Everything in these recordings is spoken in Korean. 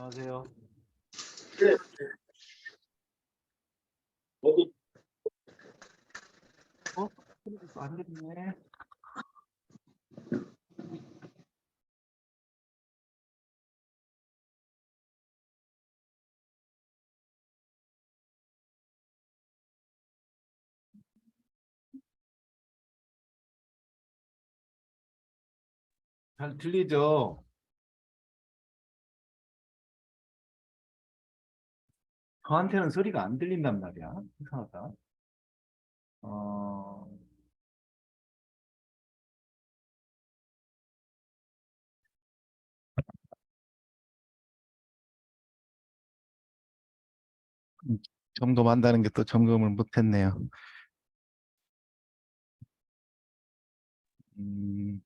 안녕하세요. 네. 어디 안 됐네. 잘 들리죠? 저한테는 소리가 안 들린단 말이야. 이상하다. 어, 점검한다는 게 또 점검을 못했네요. 음,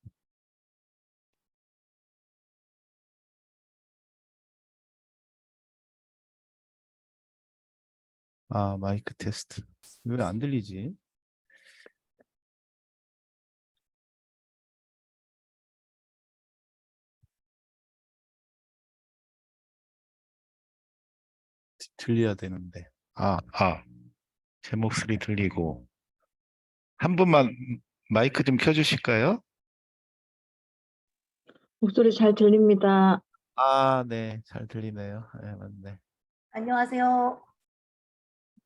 마이크 테스트. 왜 안 들리지? 들려야 되는데. 제 목소리 들리고. 한 분만 마이크 좀 켜주실까요? 목소리 잘 들립니다. 네. 잘 들리네요. 네, 맞네. 안녕하세요.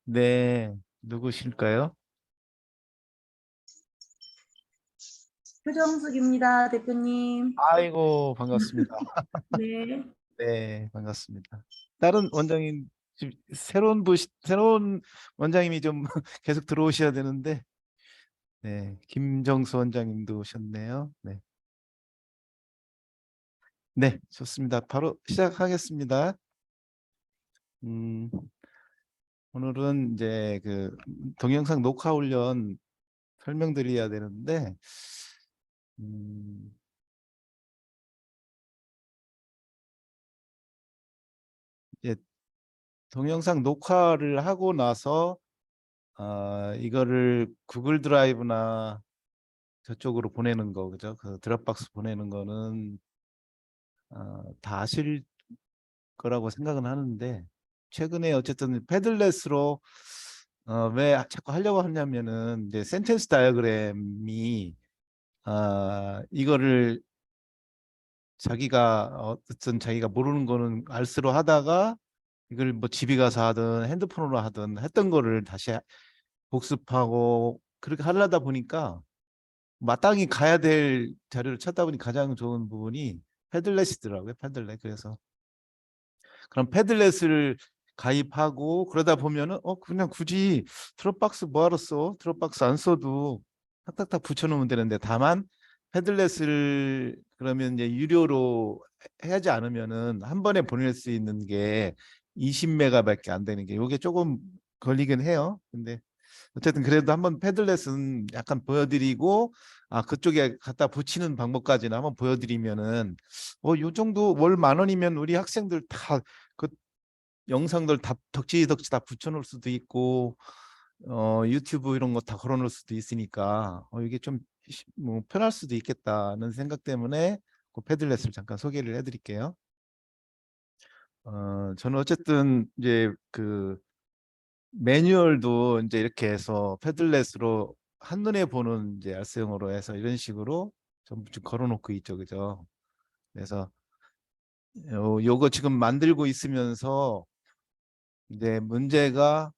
네. 누구실까요? 표정숙입니다, 대표님. 아이고, 반갑습니다. 네. 네, 반갑습니다. 다른 원장님, 지금 새로운 원장님이 좀 계속 들어오셔야 되는데, 네, 김정수 원장님도 오셨네요. 네. 네, 좋습니다. 바로 시작하겠습니다. 음, 오늘은 이제 그 동영상 녹화 훈련 설명드려야 되는데, 음, 이제 동영상 녹화를 하고 나서 이거를 구글 드라이브나 저쪽으로 보내는 거, 그죠? 그 드롭박스 보내는 거는 다 아실 거라고 생각은 하는데, 최근에 어쨌든 패들렛으로 왜 자꾸 하려고 하냐면은 이제 센텐스 다이어그램이 이거를 자기가 모르는 거는 알스로 하다가 이걸 뭐 집에 가서 하든 핸드폰으로 하든 했던 거를 다시 복습하고 그렇게 하려다 보니까 마땅히 가야 될 자료를 찾다 보니 가장 좋은 부분이 패들렛이더라고요. 패들렛. 그래서 그럼 패들렛을 가입하고 그러다 보면은 그냥 굳이 드롭박스 뭐하러 써? 드롭박스 안 써도 탁탁탁 붙여놓으면 되는데, 다만 패들렛을 그러면 이제 유료로 하지 않으면은 한 번에 보낼 수 있는 게 20메가밖에 안 되는 게, 이게 조금 걸리긴 해요. 근데 어쨌든 그래도 한번 패들렛은 약간 보여드리고, 그쪽에 갖다 붙이는 방법까지는 한번 보여드리면은 요 정도 월 10,000원이면 우리 학생들 다 그 영상들 다 덕지덕지 다 붙여놓을 수도 있고, 유튜브 이런 거 다 걸어놓을 수도 있으니까 이게 좀 뭐 편할 수도 있겠다는 생각 때문에 그 패들렛을 잠깐 소개를 해드릴게요. 저는 어쨌든 이제 그 매뉴얼도 이제 이렇게 해서 패들렛으로 한눈에 보는 이제 알쓰형으로 해서 이런 식으로 전부 좀 걸어놓고 있죠, 그죠? 그래서 요거 지금 만들고 있으면서 이제 문제가,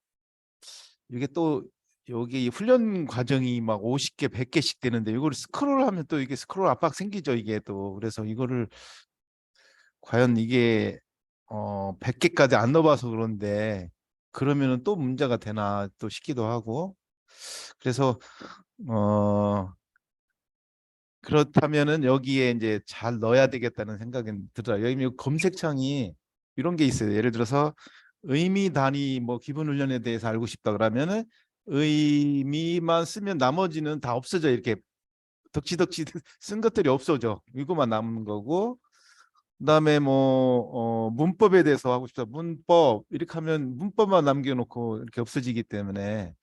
이게 또 여기 훈련 과정이 막 50개, 100개씩 되는데 이걸 스크롤하면 또 이게 스크롤 압박 생기죠, 이게 또. 그래서 이거를 과연 이게 100개까지 안 넣어봐서 그런데 그러면은 또 문제가 되나 또 싶기도 하고. 그래서 그렇다면은 여기에 이제 잘 넣어야 되겠다는 생각이 들어요. 여기 검색창이 이런 게 있어요. 예를 들어서 의미 단위 뭐 기본 훈련에 대해서 알고 싶다 그러면은 의미만 쓰면 나머지는 다 없어져. 이렇게 덕지덕지 쓴 것들이 없어져. 이거만 남는 거고, 그다음에 뭐 문법에 대해서 하고 싶다. 문법 이렇게 하면 문법만 남겨놓고 이렇게 없어지기 때문에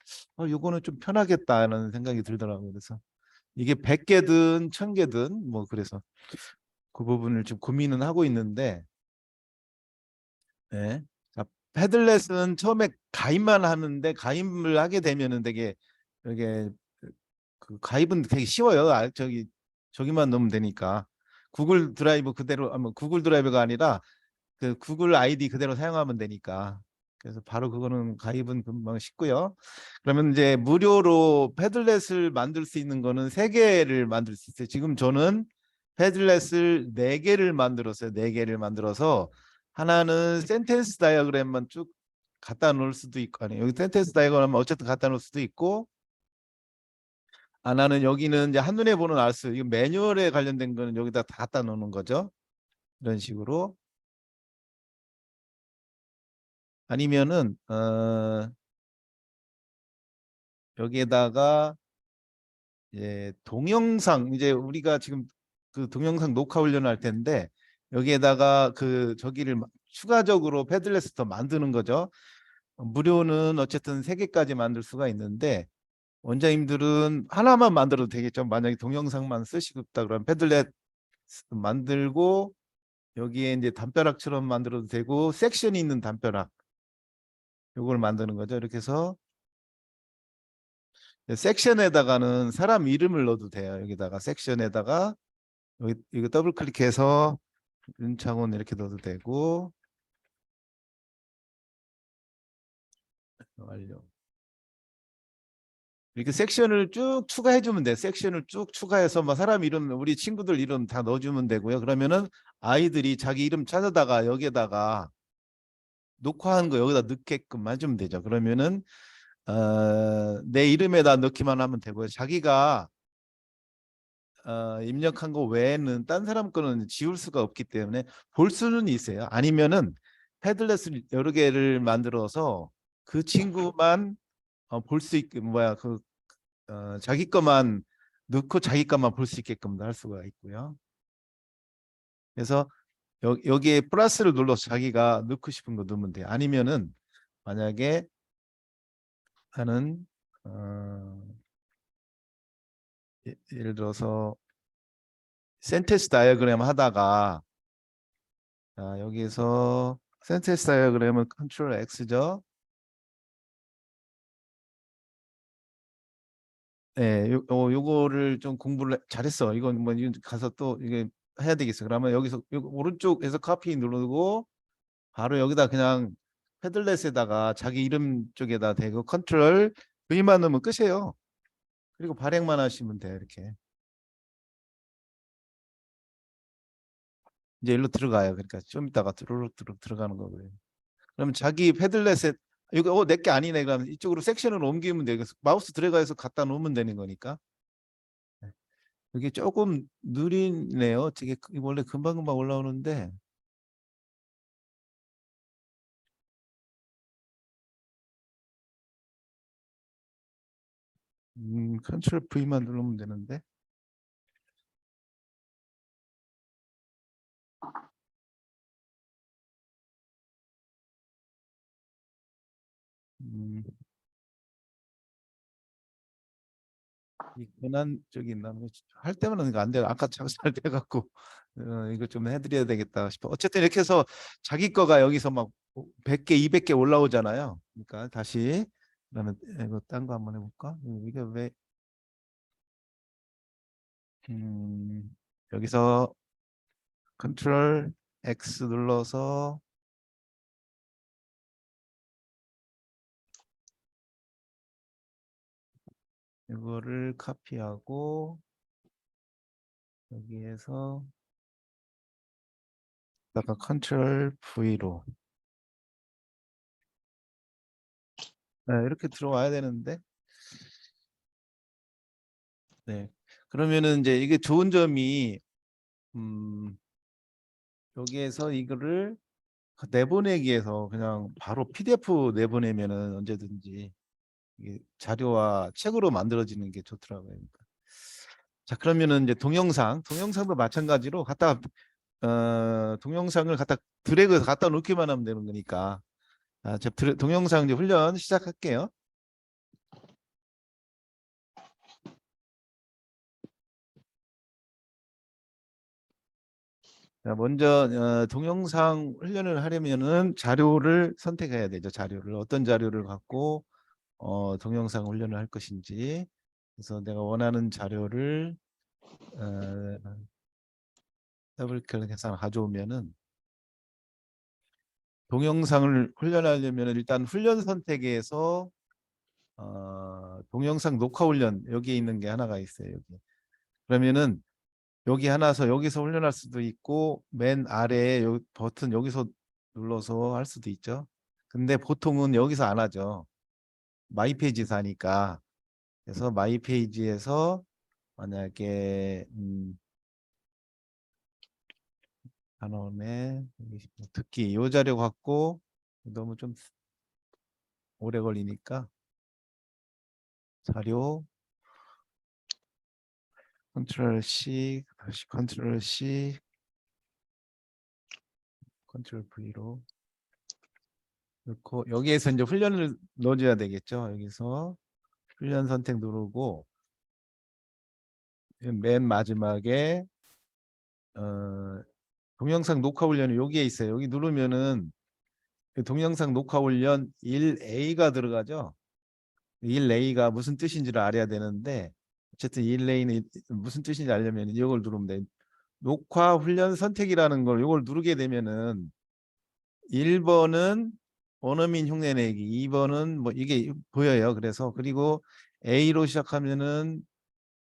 요거는 좀 편하겠다는 생각이 들더라고요. 그래서 이게 100개든 1000개든 뭐, 그래서 그 부분을 좀 고민은 하고 있는데, 네. 자, 패들렛은 처음에 가입만 하는데 가입을 하게 되면은 되게 이게 그 가입은 되게 쉬워요. 저기만 넣으면 되니까. 구글 드라이브 그대로 구글 드라이브가 아니라 그 구글 아이디 그대로 사용하면 되니까. 그래서 바로 그거는 가입은 금방 쉽고요. 그러면 이제 무료로 패들렛을 만들 수 있는 거는 3개를 만들 수 있어요. 지금 저는 패들렛을 4개를 만들었어요. 4개를 만들어서 하나는 센텐스 다이어그램만 쭉 갖다 놓을 수도 있고, 아니 여기 센텐스 다이어그램 어쨌든 갖다 놓을 수도 있고, 나는 여기는 이제 한눈에 보는 알수, 이거 매뉴얼에 관련된 거는 여기다 다 갖다 놓는 거죠. 이런 식으로. 아니면은 여기에다가 동영상, 이제 우리가 지금 그 동영상 녹화 훈련할 텐데 여기에다가 그 저기를 추가적으로 패들렛을 더 만드는 거죠. 무료는 어쨌든 3개까지 만들 수가 있는데 원장님들은 하나만 만들어도 되겠죠. 만약에 동영상만 쓰시고 싶다 그러면 패들렛 만들고 여기에 이제 담벼락처럼 만들어도 되고 섹션이 있는 담벼락 요걸 만드는 거죠. 이렇게 해서 섹션에다가는 사람 이름을 넣어도 돼요. 여기다가 섹션에다가 여기 이거 더블 클릭해서 윤창훈 이렇게 넣어도 되고, 완료. 이렇게 섹션을 쭉 추가해 주면 돼. 섹션을 쭉 추가해서 뭐 사람 이름, 우리 친구들 이름 다 넣어주면 되고요. 그러면은 아이들이 자기 이름 찾아다가 여기에다가 녹화한 거 여기다 넣게끔 해주면 되죠. 그러면은 내 이름에다 넣기만 하면 되고요. 자기가 입력한 거 외에는 딴 사람 거는 지울 수가 없기 때문에 볼 수는 있어요. 아니면은 패들렛을 여러 개를 만들어서 그 친구만 볼 수 있게 자기 것만 넣고 자기 것만 볼 수 있게끔도 할 수가 있고요. 그래서 여기에 플러스를 눌러서 자기가 넣고 싶은 거 넣으면 돼요. 아니면은 만약에 하는 예를 들어서 센텐스 다이어그램 하다가 여기에서 센텐스 다이어그램은 컨트롤 X죠. 네, 요거를 좀 공부를 잘했어. 이건 뭐 가서 또 이게 해야 되겠어. 그러면 여기서 오른쪽에서 카피 누르고 바로 여기다 그냥 패들렛에다가 자기 이름 쪽에다 대고 컨트롤 V만 넣으면 끝이에요. 그리고 발행만 하시면 돼요. 이렇게 이제 일로 들어가요. 그러니까 좀 이따가 드르륵 들어가는 거고요. 그러면 자기 패들렛에 이거 내게 아니네. 그러면 이쪽으로 섹션을 옮기면 돼요. 그래서 마우스 들어가서 갖다 놓으면 되는 거니까. 이게 조금 느리네요. 되게 원래 금방금방 올라오는데 컨트롤 V만 누르면 되는데. 이 권한 쪽이 있나 할 때마다 이거 안 돼요. 아까 작살 돼갖고 이거 좀 해드려야 되겠다 싶어. 어쨌든 이렇게 해서 자기 거가 여기서 막 100개, 200개 올라오잖아요. 그러니까 다시 그러면 이거 딴 거 한번 해볼까? 이게 왜 여기서 컨트롤 X 눌러서 이거를 카피하고 여기에서 아까 컨트롤 V로 이렇게 들어와야 되는데 네 그러면은 이제 이게 좋은 점이 여기에서 이거를 내보내기에서 그냥 바로 PDF 내보내면은 언제든지 이게 자료와 책으로 만들어지는 게 좋더라고요. 그러니까. 자 그러면은 이제 동영상도 마찬가지로 동영상을 갖다 드래그해서 갖다 놓기만 하면 되는 거니까 제가 동영상 이제 훈련 시작할게요. 자, 먼저 동영상 훈련을 하려면은 자료를 선택해야 되죠. 자료를 어떤 자료를 갖고 동영상 훈련을 할 것인지. 그래서 내가 원하는 자료를 더블 클릭해서 가져오면은 동영상을 훈련하려면 일단 훈련 선택에서 동영상 녹화 훈련 여기에 있는 게 하나가 있어요. 여기. 그러면은 여기 하나서 여기서 훈련할 수도 있고 맨 아래에 요 버튼 여기서 눌러서 할 수도 있죠. 근데 보통은 여기서 안 하죠. 마이 페이지에서 하니까. 그래서 마이 페이지에서 만약에 단원에 듣기 요 자료 갖고 너무 좀 오래 걸리니까 자료 컨트롤 C 다시 컨트롤 C 컨트롤 V로 넣고 여기에서 이제 훈련을 넣어줘야 되겠죠. 여기서 훈련 선택 누르고 맨 마지막에 동영상 녹화 훈련이 여기에 있어요. 여기 누르면은 그 동영상 녹화 훈련 1A가 들어가죠. 1A가 무슨 뜻인지를 알아야 되는데 어쨌든 1A는 무슨 뜻인지 알려면 이걸 누르면 돼. 녹화 훈련 선택이라는 걸 이걸 누르게 되면은 1번은 원어민 흉내내기, 2번은 뭐 이게 보여요. 그래서 그리고 A로 시작하면은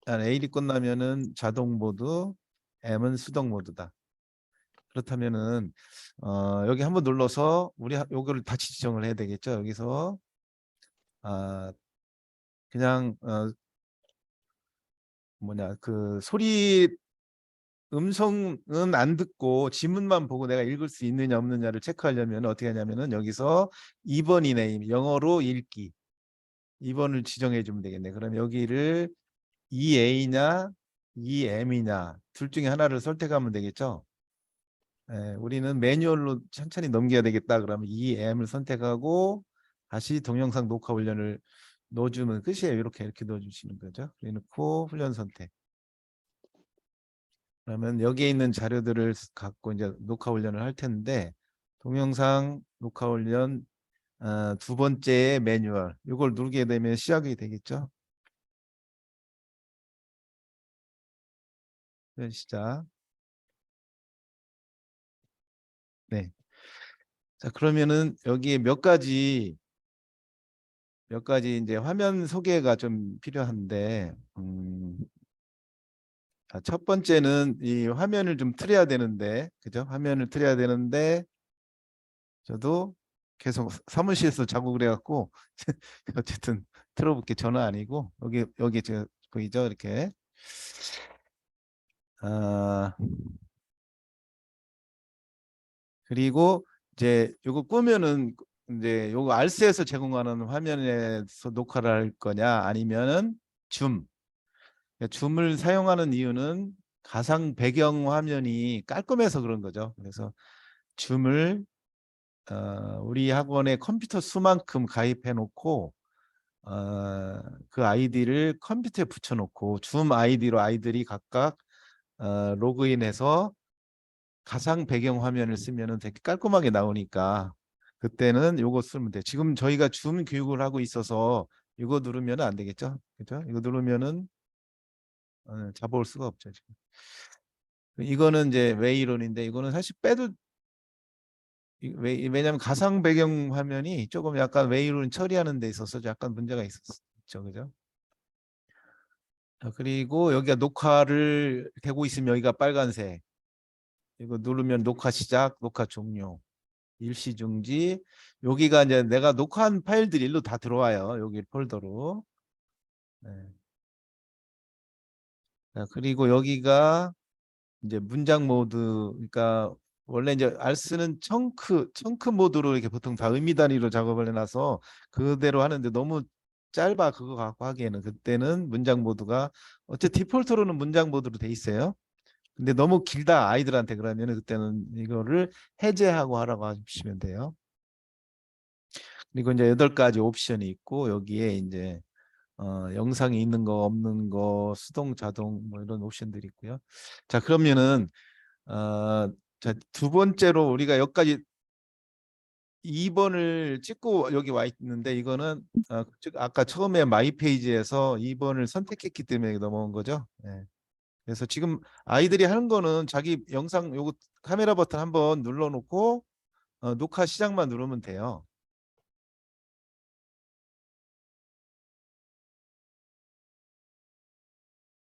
A로 끝나면은 자동 모드, M은 수동 모드다. 그렇다면은 여기 한번 눌러서 우리 요거를 다시 지정을 해야 되겠죠. 여기서 그냥 뭐냐 그 소리 음성은 안 듣고 지문만 보고 내가 읽을 수 있느냐 없느냐를 체크하려면 어떻게 하냐면은 여기서 2번이네. 영어로 읽기 2번을 지정해 주면 되겠네. 그럼 여기를 EA냐 EM이냐 둘 중에 하나를 선택하면 되겠죠. 우리는 매뉴얼로 천천히 넘겨야 되겠다. 그러면 EM을 선택하고 다시 동영상 녹화 훈련을 넣어주면 끝이에요. 이렇게 넣어주시는 거죠. 그래놓고 훈련 선택. 그러면 여기에 있는 자료들을 갖고 이제 녹화 훈련을 할 텐데 동영상 녹화 훈련 두 번째 매뉴얼 이걸 누르게 되면 시작이 되겠죠. 시작. 네. 자 그러면은 여기에 몇 가지 이제 화면 소개가 좀 필요한데 첫 번째는 이 화면을 좀 틀어야 되는데 그죠? 화면을 틀어야 되는데 저도 계속 사무실에서 자고 그래갖고 어쨌든 틀어볼게. 전화 아니고 여기 저 보이죠? 이렇게 그리고 이제 요거 끄면은 이제 요거 알스에서 제공하는 화면에서 녹화를 할 거냐 아니면은 줌을 사용하는 이유는 가상 배경 화면이 깔끔해서 그런 거죠. 그래서 줌을 우리 학원의 컴퓨터 수만큼 가입해 놓고 그 아이디를 컴퓨터에 붙여놓고 줌 아이디로 아이들이 각각 로그인해서 가상 배경 화면을 쓰면은 되게 깔끔하게 나오니까 그때는 요거 쓰면 돼. 지금 저희가 줌 교육을 하고 있어서 이거 누르면 안 되겠죠? 그죠? 이거 누르면은 잡아올 수가 없죠. 지금. 이거는 이제 웨이론인데 이거는 사실 빼도 왜냐하면 가상 배경 화면이 조금 약간 웨이론 처리하는 데 있어서 약간 문제가 있었죠. 그죠? 그리고 여기가 녹화를 되고 있으면 여기가 빨간색. 이거 누르면 녹화 시작, 녹화 종료, 일시 중지. 여기가 이제 내가 녹화한 파일들이 일로 다 들어와요. 여기 폴더로. 네. 자, 그리고 여기가 이제 문장 모드. 그러니까 원래 이제 알스는 청크 모드로 이렇게 보통 다 의미 단위로 작업을 해놔서 그대로 하는데 너무 짧아 그거 갖고 하기에는 그때는 문장 모드가 어째 디폴트로는 문장 모드로 돼 있어요. 근데 너무 길다 아이들한테 그러면 그때는 이거를 해제하고 하라고 하시면 돼요. 그리고 이제 8가지 옵션이 있고 여기에 이제 영상이 있는 거 없는 거 수동 자동 뭐 이런 옵션들이 있고요. 자 그러면은 자, 두 번째로 우리가 여기까지 2번을 찍고 여기 와 있는데 이거는 아까 처음에 마이 페이지에서 2번을 선택했기 때문에 넘어온 거죠. 네. 그래서 지금 아이들이 하는 거는 자기 영상 요거 카메라 버튼 한번 눌러놓고 녹화 시작만 누르면 돼요.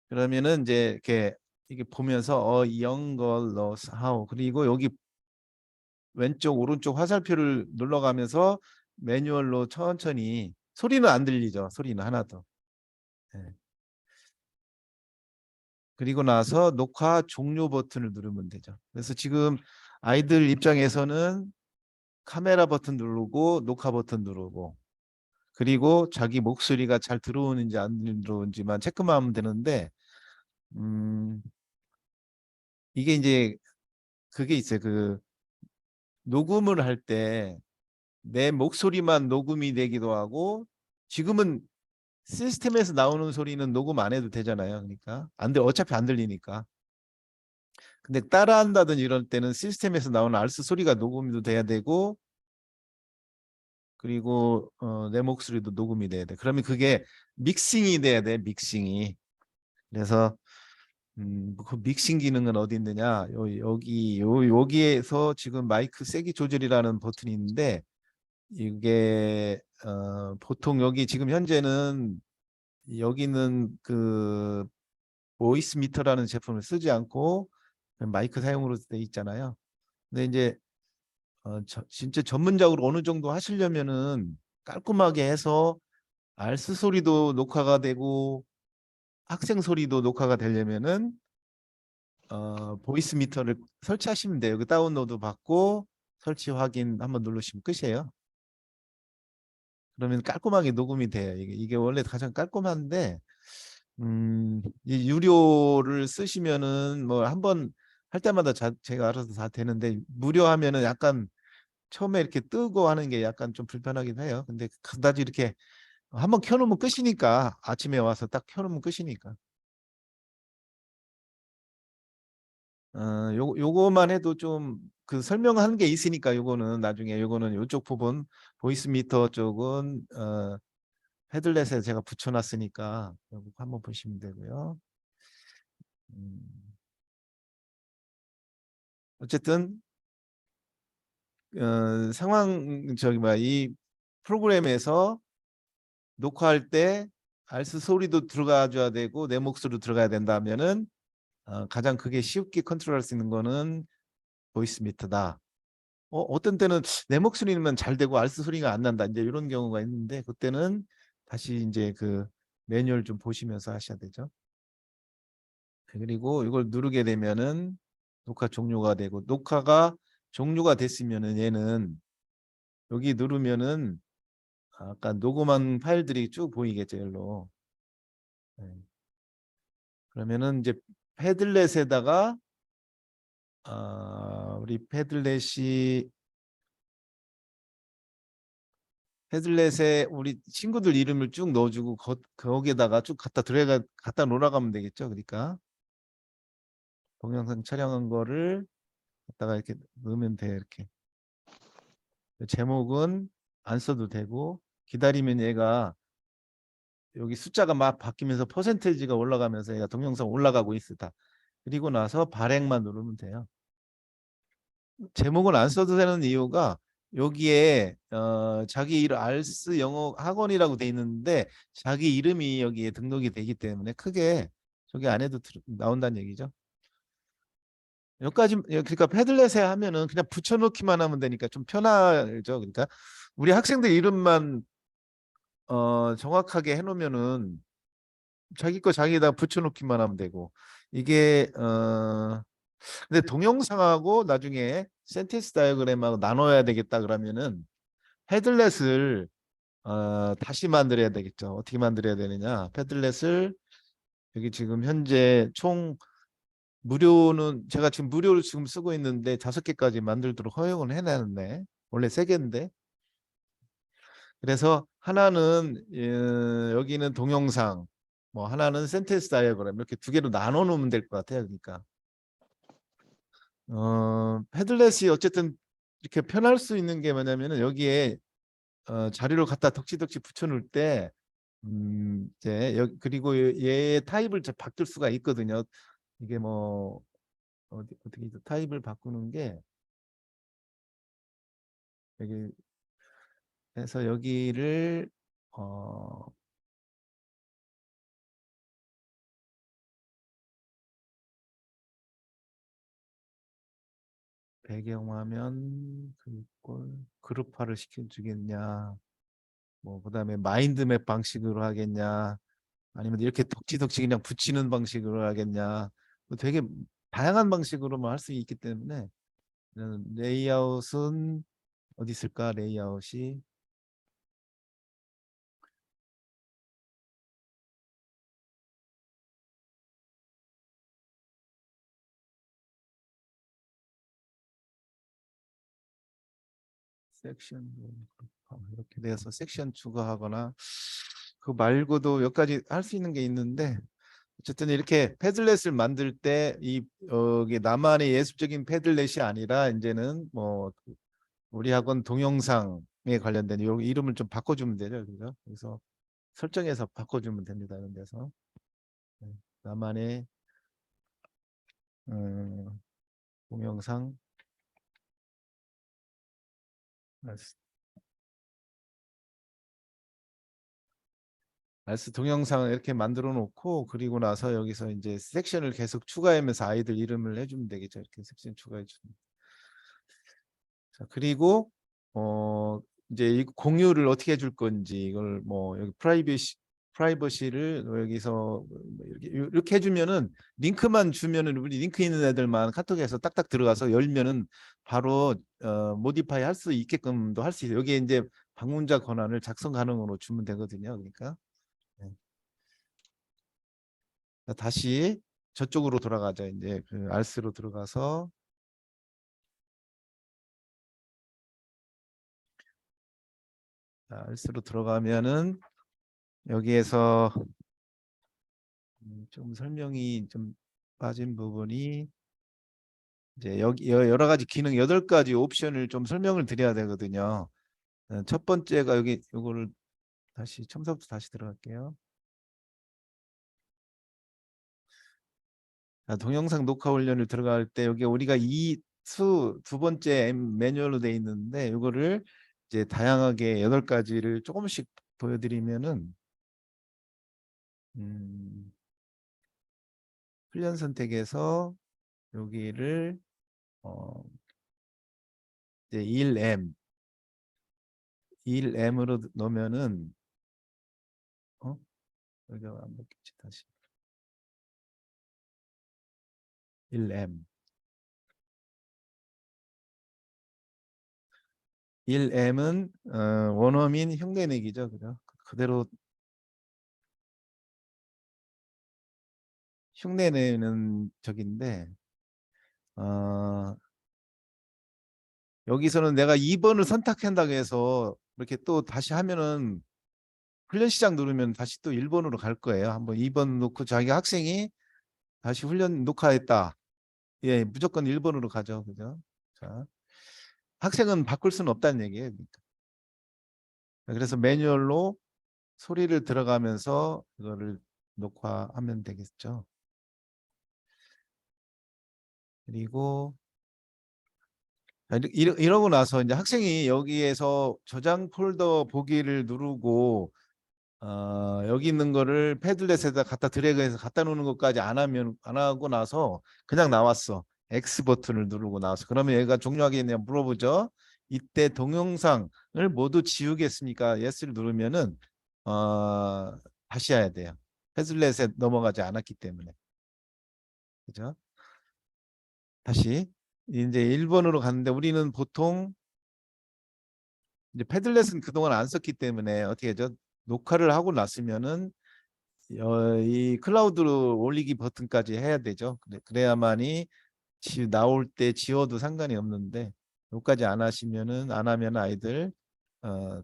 그러면은 이제 이렇게 이게 보면서 young girls how 그리고 여기 왼쪽 오른쪽 화살표를 눌러가면서 매뉴얼로 천천히 소리는 안 들리죠. 소리는 하나도. 네. 그리고 나서 녹화 종료 버튼을 누르면 되죠. 그래서 지금 아이들 입장에서는 카메라 버튼 누르고 녹화 버튼 누르고 그리고 자기 목소리가 잘 들어오는지 안 들어오는지만 체크만 하면 되는데 이게 이제 그게 있어요. 그 녹음을 할 때 내 목소리만 녹음이 되기도 하고 지금은 시스템에서 나오는 소리는 녹음 안 해도 되잖아요. 그러니까 어차피 안 들리니까. 근데 따라한다든지 이럴 때는 시스템에서 나오는 알스 소리가 녹음도 돼야 되고 그리고 내 목소리도 녹음이 돼야 돼. 그러면 그게 믹싱이 돼야 돼. 믹싱이. 그래서 그 믹싱 기능은 어디 있느냐? 여기에서 지금 마이크 세기 조절이라는 버튼이 있는데 이게 보통 여기 지금 현재는 여기는 그 보이스 미터라는 제품을 쓰지 않고 마이크 사용으로 돼 있잖아요. 근데 이제 진짜 전문적으로 어느 정도 하시려면은 깔끔하게 해서 알스 소리도 녹화가 되고 학생 소리도 녹화가 되려면은 보이스 미터를 설치하시면 돼요. 그 다운로드 받고 설치 확인 한번 누르시면 끝이에요. 그러면 깔끔하게 녹음이 돼요. 이게 원래 가장 깔끔한데 이 유료를 쓰시면은 뭐 한번 할 때마다 제가 알아서 다 되는데 무료 하면은 약간 처음에 이렇게 뜨고 하는 게 약간 좀 불편하긴 해요. 근데 그다지 이렇게 한번 켜놓으면 끝이니까 아침에 와서 딱 켜놓으면 끝이니까. 요거만 해도 좀 그 설명하는 게 있으니까 요거는 나중에 요거는 요쪽 부분 보이스 미터 쪽은 헤들렛에 제가 붙여놨으니까 요거 한번 보시면 되고요. 어쨌든 상황 저기 뭐야 이 프로그램에서 녹화할 때 알스 소리도 들어가 줘야 되고 내 목소리도 들어가야 된다면은 가장 그게 쉽게 컨트롤할 수 있는 거는 보이스 미터다. 어떤 때는 내 목소리면 잘 되고 알스 소리가 안 난다. 이제 이런 경우가 있는데 그때는 다시 이제 그 매뉴얼 좀 보시면서 하셔야 되죠. 그리고 이걸 누르게 되면은 녹화 종료가 되고 녹화가 종료가 됐으면은 얘는 여기 누르면은 아까 녹음한 파일들이 쭉 보이겠죠, 일로. 네. 그러면은 이제 패들렛에다가 우리 패들렛에 우리 친구들 이름을 쭉 넣어주고 거기에다가 쭉 갖다 놀아가면 되겠죠. 그러니까 동영상 촬영한 거를 갖다가 이렇게 넣으면 돼요. 이렇게 제목은 안 써도 되고 기다리면 얘가 여기 숫자가 막 바뀌면서 퍼센테이지가 올라가면서 얘가 동영상 올라가고 있다. 그리고 나서 발행만 누르면 돼요. 제목은 안 써도 되는 이유가 여기에 자기 이름 알스 영어 학원이라고 돼 있는데 자기 이름이 여기에 등록이 되기 때문에 크게 저기 안 해도 나온다는 얘기죠. 여기까지 그러니까 패들렛에 하면은 그냥 붙여넣기만 하면 되니까 좀 편하죠. 그러니까 우리 학생들 이름만 정확하게 해놓으면은 자기 거 자기에다 붙여넣기만 하면 되고 이게 근데 동영상하고 나중에 센텐스 다이어그램하고 나눠야 되겠다 그러면은 패들렛을 다시 만들어야 되겠죠. 어떻게 만들어야 되느냐? 패들렛을 여기 지금 현재 총 무료는 제가 지금 무료를 지금 쓰고 있는데 5개까지 만들도록 허용을 해놨네. 원래 3개인데. 그래서 하나는 여기는 동영상, 뭐 하나는 센텐스 다이어그램 이렇게 2개로 나눠 놓으면 될 것 같아요. 그러니까 패들렛이 어쨌든 이렇게 편할 수 있는 게 뭐냐면은 여기에 자료를 갖다 덕지덕지 붙여놓을 때 이제 그리고 얘의 타입을 바뀔 수가 있거든요. 이게 뭐 어떻게 타입을 바꾸는 게 여기 해서 여기를 배경화면 그걸 그룹화를 시켜주겠냐, 뭐 그다음에 마인드맵 방식으로 하겠냐, 아니면 이렇게 덕지덕지 그냥 붙이는 방식으로 하겠냐, 뭐 되게 다양한 방식으로만 할 수 있기 때문에 레이아웃은 어디 있을까? 레이아웃이 섹션 이렇게 돼서 섹션 추가하거나 그 말고도 몇 가지 할 수 있는 게 있는데 어쨌든 이렇게 패들렛을 만들 때 이 이게 나만의 예술적인 패들렛이 아니라 이제는 뭐 우리 학원 동영상에 관련된 요 이름을 좀 바꿔주면 되죠, 그죠? 그래서 설정해서 바꿔주면 됩니다. 이런 데서 나만의 동영상 알스 동영상을 이렇게 만들어 놓고 그리고 나서 여기서 이제 섹션을 계속 추가하면서 아이들 이름을 해주면 되겠죠. 이렇게 섹션 추가해 주면. 자, 그리고 이제 이 공유를 어떻게 해줄 건지 이걸 뭐 여기 프라이버시를 여기서 이렇게 해주면은 링크만 주면은 우리 링크 있는 애들만 카톡에서 딱딱 들어가서 열면은 바로 모디파이 할 수 있게끔도 할 수 있어요. 여기에 이제 방문자 권한을 작성 가능으로 주면 되거든요. 그러니까. 네. 다시 저쪽으로 돌아가자. 이제 그 알스로 들어가서 알스로 들어가면은 여기에서 좀 설명이 좀 빠진 부분이 이제 여기 여러 가지 기능 8가지 옵션을 좀 설명을 드려야 되거든요. 첫 번째가 여기 요거를 다시 처음부터 다시 들어갈게요. 동영상 녹화 훈련을 들어갈 때 여기 우리가 두 번째 매뉴얼로 돼 있는데 이거를 이제 다양하게 8가지를 조금씩 보여드리면은 훈련 선택에서 여기를 이제 1M으로 넣으면은 여기가 안 먹겠지 다시 1M 1M은 원어민 흉내내기죠, 그죠? 그대로 흉내내는 적인데 여기서는 내가 2번을 선택한다고 해서 이렇게 또 다시 하면은 훈련 시작 누르면 다시 또 1번으로 갈 거예요. 한번 2번 놓고 자기 학생이 다시 훈련 녹화했다. 예, 무조건 1번으로 가죠, 그죠? 자, 학생은 바꿀 수는 없다는 얘기예요. 그러니까. 그래서 매뉴얼로 소리를 들어가면서 이거를 녹화하면 되겠죠. 그리고 이러고 나서 이제 학생이 여기에서 저장 폴더 보기를 누르고 여기 있는 거를 패들렛에다 갖다 드래그해서 갖다 놓는 것까지 안 하고 나서 그냥 나왔어. X 버튼을 누르고 나와서 그러면 얘가 종료하겠냐 물어보죠. 이때 동영상을 모두 지우겠습니까? Yes를 누르면은 다시 해야 돼요. 패들렛에 넘어가지 않았기 때문에. 그죠? 다시 이제 1번으로 갔는데 우리는 보통 이제 패들렛은 그동안 안 썼기 때문에 어떻게 하죠? 녹화를 하고 났으면은 이 클라우드로 올리기 버튼까지 해야 되죠. 그래야만이 나올 때 지워도 상관이 없는데 여기까지 안 하면 아이들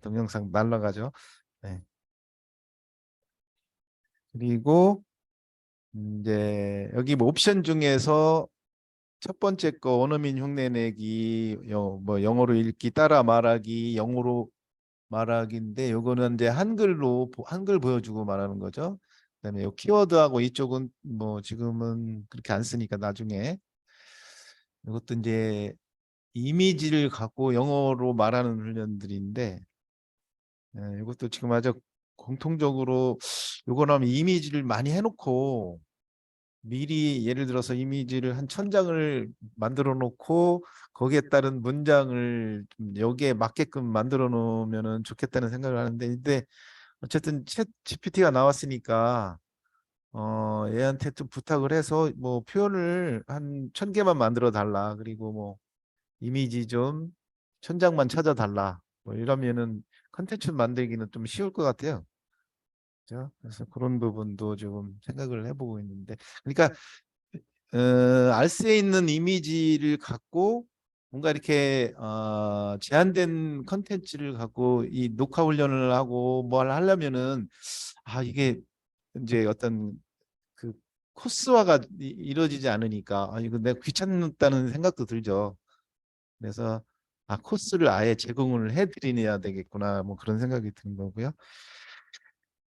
동영상 날라가죠. 네. 그리고 이제 여기 뭐 옵션 중에서 첫 번째 거 원어민 흉내내기, 뭐 영어로 읽기, 따라 말하기, 영어로 말하기인데 요거는 이제 한글 보여주고 말하는 거죠. 그다음에 요 키워드하고 이쪽은 뭐 지금은 그렇게 안 쓰니까 나중에 이것도 이제 이미지를 갖고 영어로 말하는 훈련들인데 이것도 지금 아주 공통적으로 요거는 하면 이미지를 많이 해놓고 미리 예를 들어서 이미지를 한 1000장을 만들어 놓고 거기에 따른 문장을 좀 여기에 맞게끔 만들어 놓으면은 좋겠다는 생각을 하는데 근데 어쨌든 챗 GPT가 나왔으니까 얘한테 좀 부탁을 해서 뭐 표현을 한 1000개만 만들어 달라. 그리고 뭐 이미지 좀 1000장만 찾아 달라. 뭐 이러면은 컨텐츠 만들기는 좀 쉬울 것 같아요. 그죠? 그래서 그런 부분도 좀 생각을 해보고 있는데 그러니까 알스에 있는 이미지를 갖고 뭔가 이렇게 제한된 컨텐츠를 갖고 이 녹화 훈련을 하고 뭘 하려면은 이게 이제 어떤 그 코스화가 이루어지지 않으니까 이거 내가 귀찮다는 생각도 들죠. 그래서 코스를 아예 제공을 해드려야 되겠구나 뭐 그런 생각이 드는 거고요.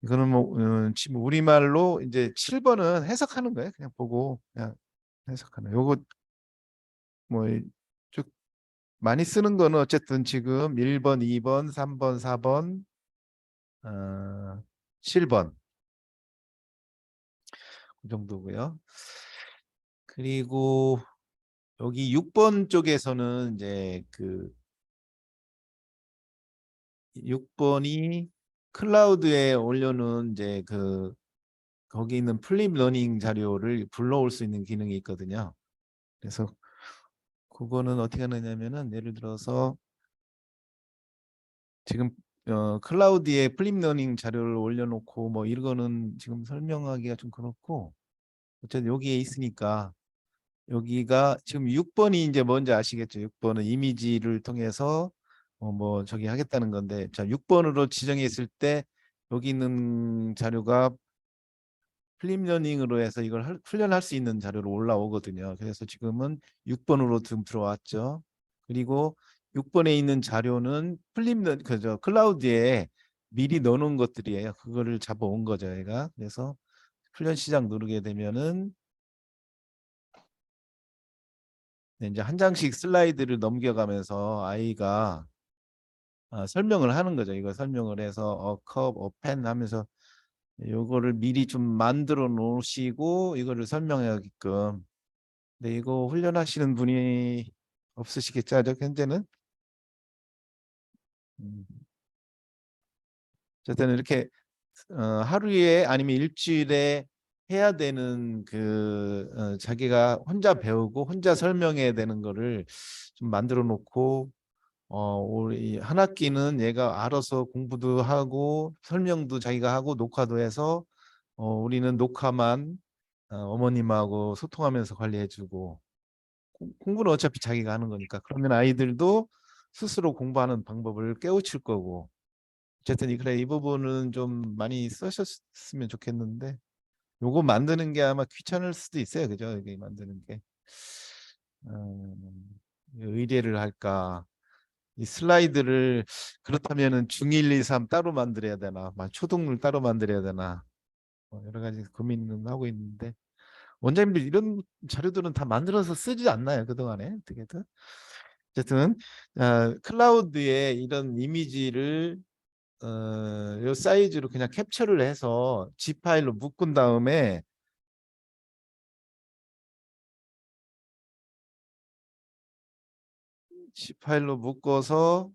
이거는 뭐 지금 우리말로 이제 7번은 해석하는 거예요. 그냥 보고 그냥 해석하는. 요거 뭐 쭉 많이 쓰는 거는 어쨌든 지금 1번, 2번, 3번, 4번, 7번 그 정도고요. 그리고 여기 6번 쪽에서는 이제 그 6번이 클라우드에 올려놓은 이제 그 거기 있는 플립 러닝 자료를 불러올 수 있는 기능이 있거든요. 그래서 그거는 어떻게 하느냐면은 예를 들어서 지금 클라우드에 플립 러닝 자료를 올려놓고 뭐 이거는 지금 설명하기가 좀 그렇고 어쨌든 여기에 있으니까 여기가 지금 6번이 이제 뭔지 아시겠죠? 6번은 이미지를 통해서 뭐 저기 하겠다는 건데 자 6번으로 지정해 있을 때 여기 있는 자료가 플립 러닝으로 해서 이걸 훈련할 수 있는 자료로 올라오거든요. 그래서 지금은 6번으로 좀 들어왔죠. 그리고 6번에 있는 자료는 그죠 클라우드에 미리 넣어놓은 것들이에요. 그거를 잡아온 거죠, 얘가. 그래서 훈련 시작 누르게 되면은 이제 한 장씩 슬라이드를 넘겨가면서 아이가 설명을 하는 거죠. 이거 설명을 해서 컵, 펜 하면서 요거를 미리 좀 만들어 놓으시고 이거를 설명하게끔. 근데 이거 훈련하시는 분이 없으시겠죠, 아직 현재는? 음. 어쨌든 이렇게 하루에 아니면 일주일에 해야 되는 자기가 혼자 배우고 혼자 설명해야 되는 거를 좀 만들어 놓고 우리 한 학기는 얘가 알아서 공부도 하고 설명도 자기가 하고 녹화도 해서 우리는 녹화만 어머님하고 소통하면서 관리해주고 공부는 어차피 자기가 하는 거니까 그러면 아이들도 스스로 공부하는 방법을 깨우칠 거고 어쨌든 그래 이 부분은 좀 많이 쓰셨으면 좋겠는데 요거 만드는 게 아마 귀찮을 수도 있어요. 그죠? 이게 만드는 게 의뢰를 할까 이 슬라이드를 그렇다면은 중1, 2, 3 따로 만들어야 되나 막 초등을 따로 만들어야 되나 여러 가지 고민은 하고 있는데 원장님들 이런 자료들은 다 만들어서 쓰지 않나요? 그동안에 어떻게든 어쨌든 클라우드에 이런 이미지를 요 사이즈로 그냥 캡처를 해서 G 파일로 묶은 다음에 G 파일로 묶어서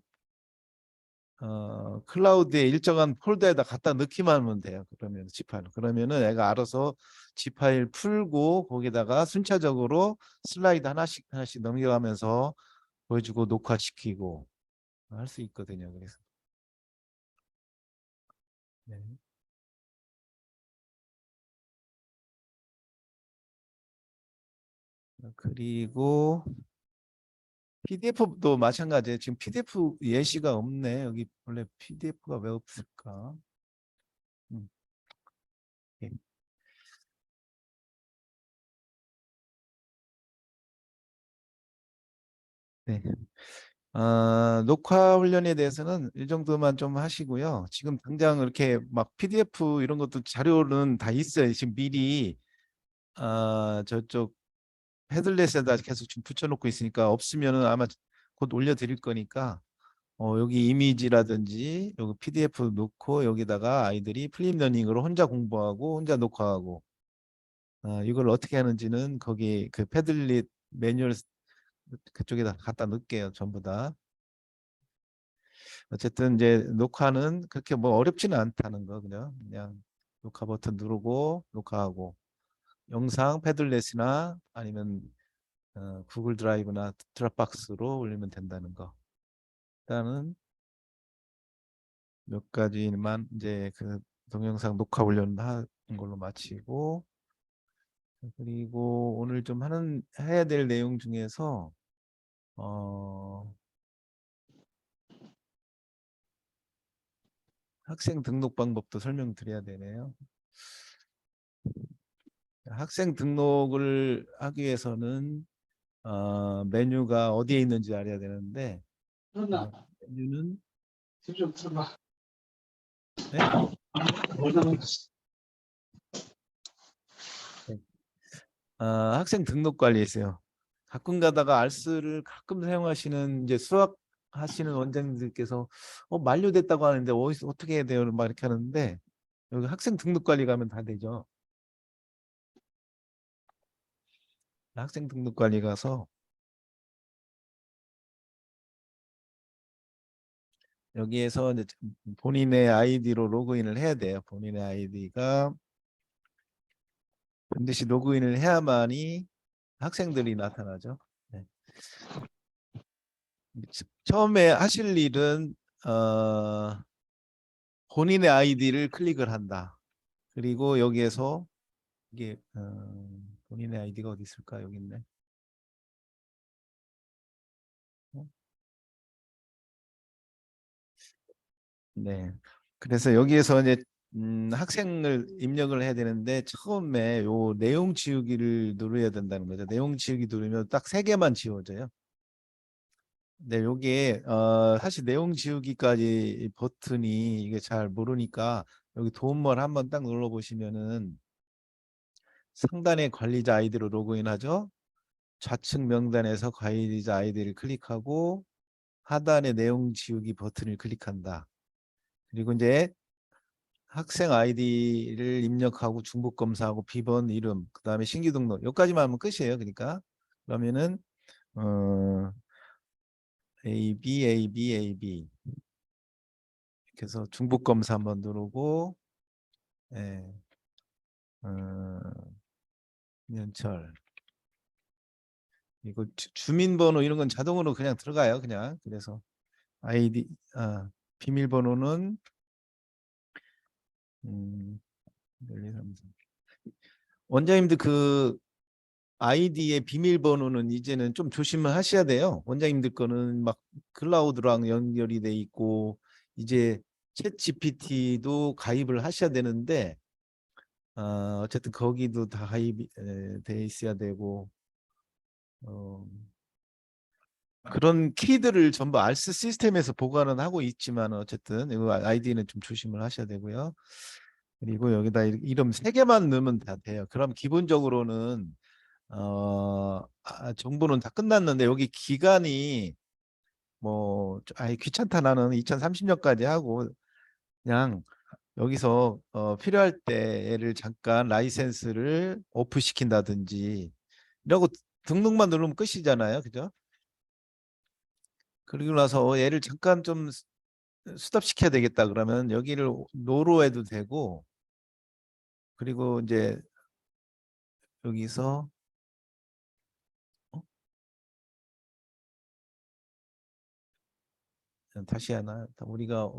클라우드에 일정한 폴더에다 갖다 넣기만 하면 돼요. 그러면 G 파일. 그러면은 애가 알아서 G 파일 풀고 거기다가 순차적으로 슬라이드 하나씩 하나씩 넘겨가면서 보여주고 녹화시키고 할 수 있거든요. 그래서 네. 그리고 PDF도 마찬가지예요. 지금 PDF 예시가 없네. 여기 원래 PDF가 왜 없을까? 음. 예. 네. 녹화 훈련에 대해서는 이 정도만 좀 하시고요. 지금 당장 이렇게 막 PDF 이런 것도 자료는 다 있어요. 지금 미리 저쪽 헤들렛에다 계속 지금 붙여놓고 있으니까 없으면은 아마 곧 올려드릴 거니까 여기 이미지라든지 여기 PDF 넣고 여기다가 아이들이 플립러닝으로 혼자 공부하고 혼자 녹화하고 이걸 어떻게 하는지는 거기 그 패들릿 매뉴얼 그쪽에다 갖다 넣을게요. 전부 다. 어쨌든 이제 녹화는 그렇게 뭐 어렵지는 않다는 거 그냥 녹화 버튼 누르고 녹화하고 영상 패들렛이나 아니면 구글 드라이브나 드랍박스로 올리면 된다는 거. 일단은 몇 가지만 이제 그 동영상 녹화 훈련하는 걸로 마치고 그리고 오늘 좀 해야 될 내용 중에서 학생 등록 방법도 설명드려야 되네요. 학생 등록을 하기 위해서는 메뉴가 어디에 있는지 알아야 되는데 메뉴는 네? 학생 등록 관리에 있어요. 가끔 가다가 알스를 가끔 사용하시는 이제 수학 하시는 원장님들께서 만료됐다고 하는데 어떻게 해야 돼요? 막 이렇게 하는데 여기 학생 등록 관리 가면 다 되죠. 학생 등록 관리 가서 여기에서 이제 본인의 아이디로 로그인을 해야 돼요. 본인의 아이디가 반드시 로그인을 해야만이 학생들이 나타나죠. 네. 처음에 하실 일은 본인의 아이디를 클릭을 한다. 그리고 여기에서 이게 본인의 아이디가 어디 있을까? 여기 있네. 네. 그래서 여기에서 이제 학생을 입력을 해야 되는데 처음에 요 내용 지우기를 누르야 된다는 거죠. 내용 지우기 누르면 딱 3개만 지워져요. 네, 요게 사실 내용 지우기까지 버튼이 이게 잘 모르니까 여기 도움말 한번 딱 눌러 보시면은 상단에 관리자 아이디로 로그인하죠. 좌측 명단에서 관리자 아이디를 클릭하고 하단에 내용 지우기 버튼을 클릭한다. 그리고 이제 학생 아이디를 입력하고 중복 검사하고 비번 이름 그다음에 신규 등록 여기까지만 하면 끝이에요. 그러니까 그러면은 A B A B A B 이렇게 해서 중복 검사 한번 누르고 예. 연철 이거 주민번호 이런 건 자동으로 그냥 들어가요. 그냥 그래서 아이디 비밀번호는 1, 2, 3, 4. 원장님들 그 아이디의 비밀번호는 이제는 좀 조심을 하셔야 돼요. 원장님들 거는 막 클라우드랑 연결이 돼 있고 이제 챗 GPT도 가입을 하셔야 되는데 어쨌든 거기도 다 가입이 돼 있어야 되고 그런 키들을 전부 알스 시스템에서 보관은 하고 있지만 어쨌든 이거 아이디는 좀 조심을 하셔야 되고요. 그리고 여기다 이름 3개만 넣으면 다 돼요. 그럼 기본적으로는 정보는 다 끝났는데 여기 기간이 뭐 귀찮다 나는 2030년까지 하고 그냥 여기서 필요할 때 얘를 잠깐 라이센스를 오프 시킨다든지 이러고 등록만 누르면 끝이잖아요. 그죠? 그리고 나서 얘를 잠깐 좀 스톱 시켜야 되겠다 그러면 여기를 노로 해도 되고 그리고 이제 여기서 다시 하나 우리가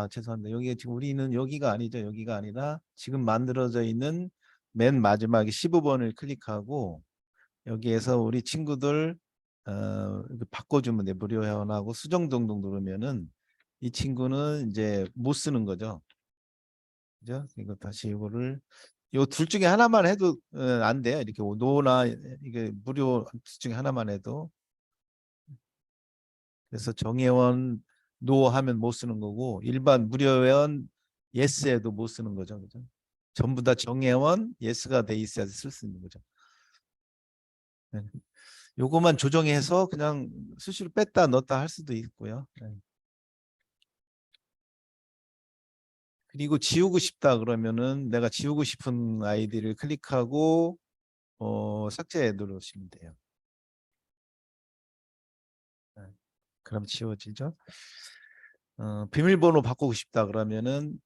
죄송합니다. 여기 지금 우리는 여기가 아니죠. 여기가 아니라 지금 만들어져 있는 맨 마지막에 15번을 클릭하고 여기에서 우리 친구들 바꿔주면 돼. 무료 회원하고 수정 등록 누르면은 이 친구는 이제 못 쓰는 거죠. 그죠? 이거 다시 이거를 요 둘 중에 하나만 해도 안 돼요. 이렇게 노나 이게 무료 둘 중에 하나만 해도 그래서 정회원 노 하면 못 쓰는 거고 일반 무료회원 예스에도 못 쓰는 거죠. 그죠? 전부 다 정회원 예스가 돼 있어야 쓸 수 있는 거죠. 네. 요거만 조정해서 그냥 수시로 뺐다 넣었다 할 수도 있고요. 네. 그리고 지우고 싶다 그러면은 내가 지우고 싶은 아이디를 클릭하고 삭제 누르시면 돼요. 네. 그럼 지워지죠. 비밀번호 바꾸고 싶다 그러면은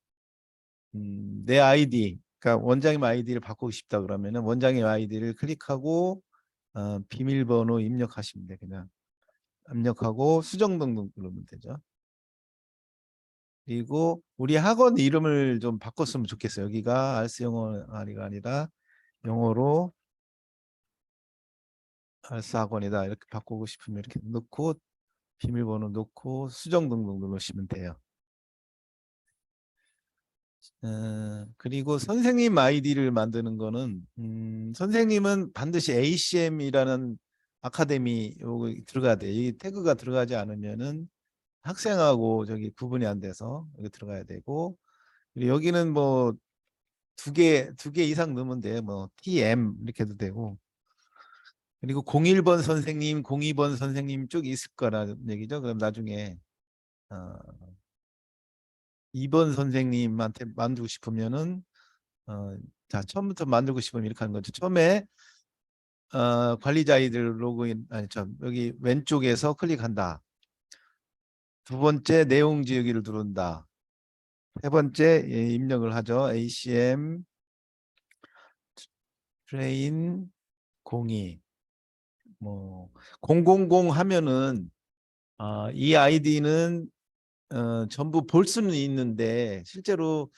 내 아이디, 그러니까 원장님 아이디를 바꾸고 싶다 그러면은 원장님 아이디를 클릭하고 비밀번호 입력하시면 돼요. 그냥 입력하고 수정 등록 누르면 되죠. 그리고 우리 학원 이름을 좀 바꿨으면 좋겠어요. 여기가 알스 영어 아리가 아니라 영어로 알스 학원이다 이렇게 바꾸고 싶으면 이렇게 넣고 비밀번호 넣고 수정 등록 누르시면 돼요. 그리고 선생님 아이디를 만드는 거는 선생님은 반드시 ACM이라는 아카데미 요거 들어가야 돼요. 이 태그가 들어가지 않으면은 학생하고 저기 구분이 안 돼서 여기 들어가야 되고 그리고 여기는 뭐 두 개 이상 넣으면 돼요. 뭐 TM 이렇게 해도 되고 그리고 01번 선생님, 02번 선생님 쭉 있을 거라는 얘기죠. 그럼 나중에 2번 선생님한테 만들고 싶으면은 자 처음부터 만들고 싶으면 이렇게 하는 거죠. 처음에 관리자 아이들 로그인 아니 참 여기 왼쪽에서 클릭한다. 두 번째 내용 지우기를 누른다. 세 번째 입력을 하죠. ACM 트레인 02 뭐 000 하면은 이 아이디는 전부 볼 수는 있는데 실제로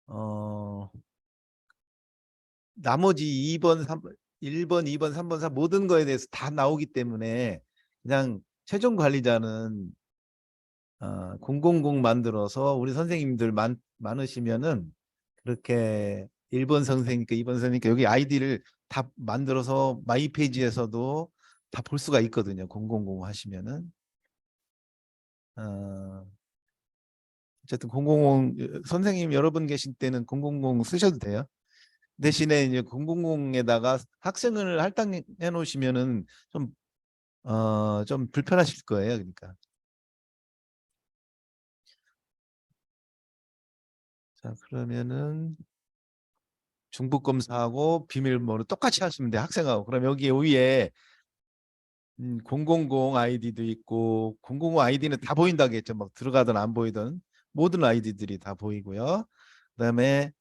어 나머지 2번, 3번, 1번, 2번, 3번, 4 모든 거에 대해서 다 나오기 때문에 그냥 최종 관리자는 000 만들어서 우리 선생님들 많으시면은 그렇게 1번 선생님께 2번 선생님께 여기 아이디를 다 만들어서 마이 페이지에서도 다 볼 수가 있거든요. 000 하시면은 어, 어쨌든 000 선생님 여러분 계실 때는 000 쓰셔도 돼요. 대신에 이제 000에다가 학생을 할당해 놓으시면은 좀 불편하실 거예요. 그러니까. 자, 그러면은 중복 검사하고 비밀번호 똑같이 하시면 돼요. 학생하고. 그럼 여기 위에 000 아이디도 있고 000 아이디는 다 보인다겠죠. 막 들어가든 안 보이든 모든 아이디들이 다 보이고요. 그다음에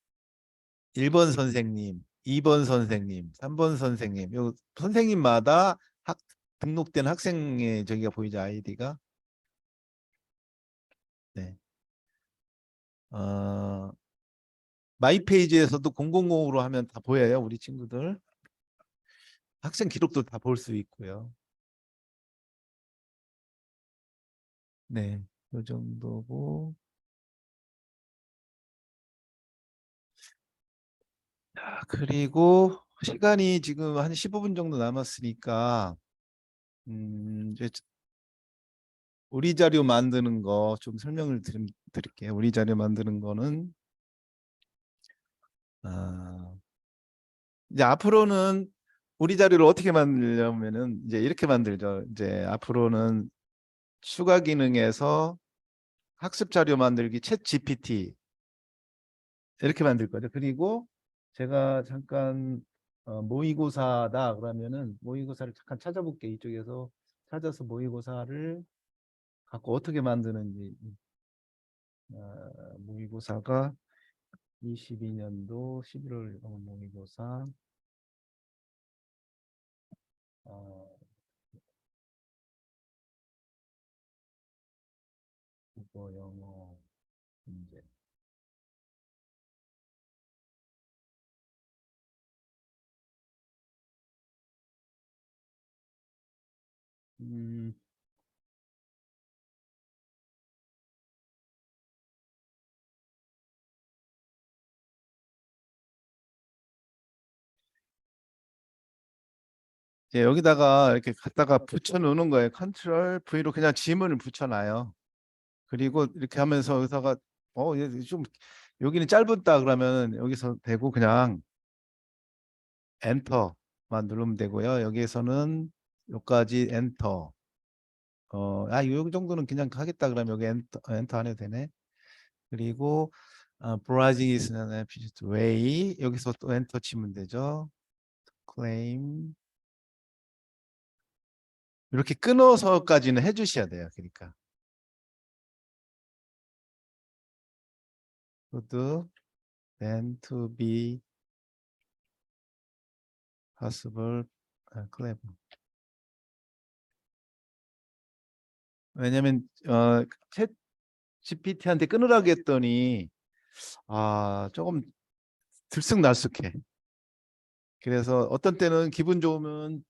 1번 선생님, 2번 선생님, 3번 선생님. 요 선생님마다 등록된 학생의 저기가 보이죠. 아이디가. 네. 마이 페이지에서도 000으로 하면 다 보여요. 우리 친구들. 학생 기록도 다 볼 수 있고요. 네. 이 정도고. 자, 그리고 시간이 지금 한 15분 정도 남았으니까 이제 우리 자료 만드는 거 좀 설명을 드릴게요. 우리 자료 만드는 거는 이제 앞으로는 우리 자료를 어떻게 만들려면은 이제 이렇게 만들죠. 이제 앞으로는 추가 기능에서 학습 자료 만들기 챗 GPT 이렇게 만들 거죠. 그리고 제가 잠깐 모의고사다 그러면은 모의고사를 잠깐 찾아볼게. 이쪽에서 찾아서 모의고사를 갖고 어떻게 만드는지 모의고사가 22년도 11월 모의고사 어, 국어 영어 문제 음, 여기다가 이렇게 갖다가 붙여 놓는 거예요. 컨트롤 V로 그냥 지문을 붙여 놔요. 그리고 이렇게 하면서 의사가 얘좀 여기는 짧다 그러면 여기서 대고 그냥 엔터만 누르면 되고요. 여기에서는 여기까지 엔터. 요 정도는 그냥 하겠다 그러면 여기 엔터 안 해도 되네. 그리고 브라우징 is an efficient way. 여기서 또 엔터 치면 되죠. claim. 이렇게 끊어서까지는 해주셔야 돼요. 그러니까 could then to be possible claim. 왜냐면 챗 GPT한테 끊으라고 했더니 조금 들쑥날쑥해. 그래서 어떤 때는 기분 좋으면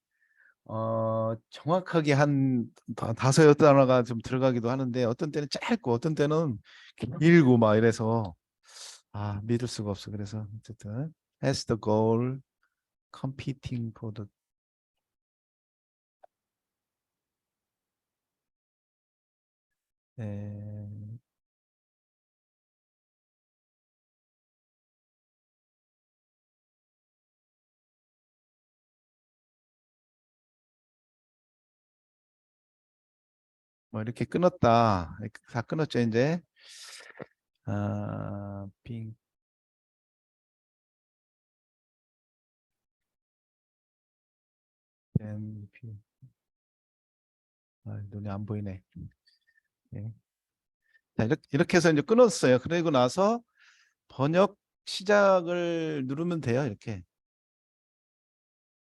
정확하게 한 다섯 여섯 단어가 좀 들어가기도 하는데 어떤 때는 짧고 어떤 때는 길고 막 이래서 믿을 수가 없어. 그래서 어쨌든 has the goal competing for the 네. 뭐 이렇게 끊었다. 이렇게 다 끊었죠 이제. 빙 눈이 안 보이네. 네. 자, 이렇게 해서 이제 끊었어요. 그리고 나서 번역 시작을 누르면 돼요. 이렇게.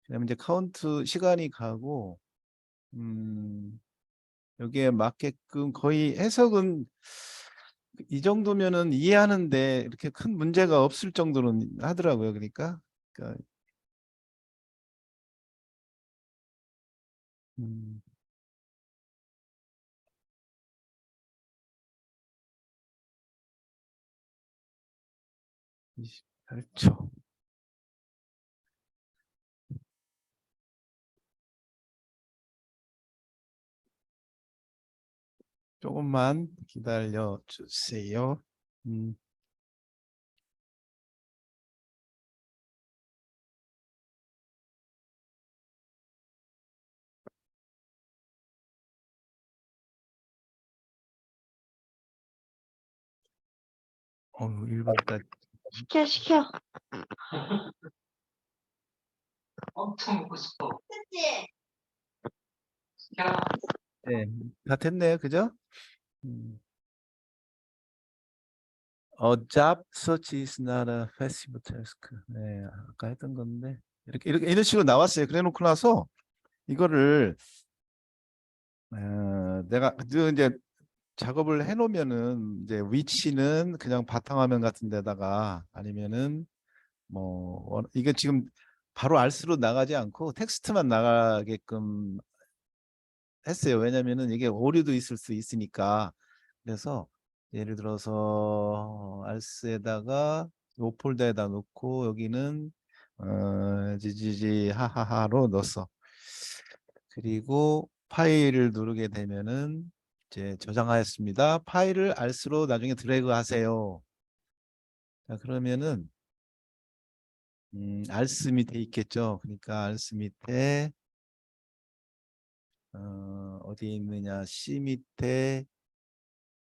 그다음에 이제 카운트 시간이 가고 여기에 맞게끔 거의 해석은 이 정도면은 이해하는데 이렇게 큰 문제가 없을 정도는 하더라고요. 그러니까, 음, 28초. 조금만 기다려 주세요. 음. 어우, 1분까지. 시켜. 엄청 먹고 싶어. 네, 다 됐네요. 그죠? 음. job search is not a passive task. 네, 아까 했던 건데 이렇게 이런 식으로 나왔어요. 그래놓고 나서 이거를 내가 이제 작업을 해놓으면은 이제 위치는 그냥 바탕화면 같은 데다가 아니면은 이게 지금 바로 알스로 나가지 않고 텍스트만 나가게끔 했어요. 왜냐면은 이게 오류도 있을 수 있으니까. 그래서 예를 들어서 알스에다가 요 폴더에다 놓고 여기는 지지지 하하하로 넣었어. 그리고 파일을 누르게 되면은 이제 저장하였습니다. 파일을 알스로 나중에 드래그 하세요. 자, 그러면은 알스 밑에 있겠죠. 그러니까 알스 밑에 어디에 있느냐, C 밑에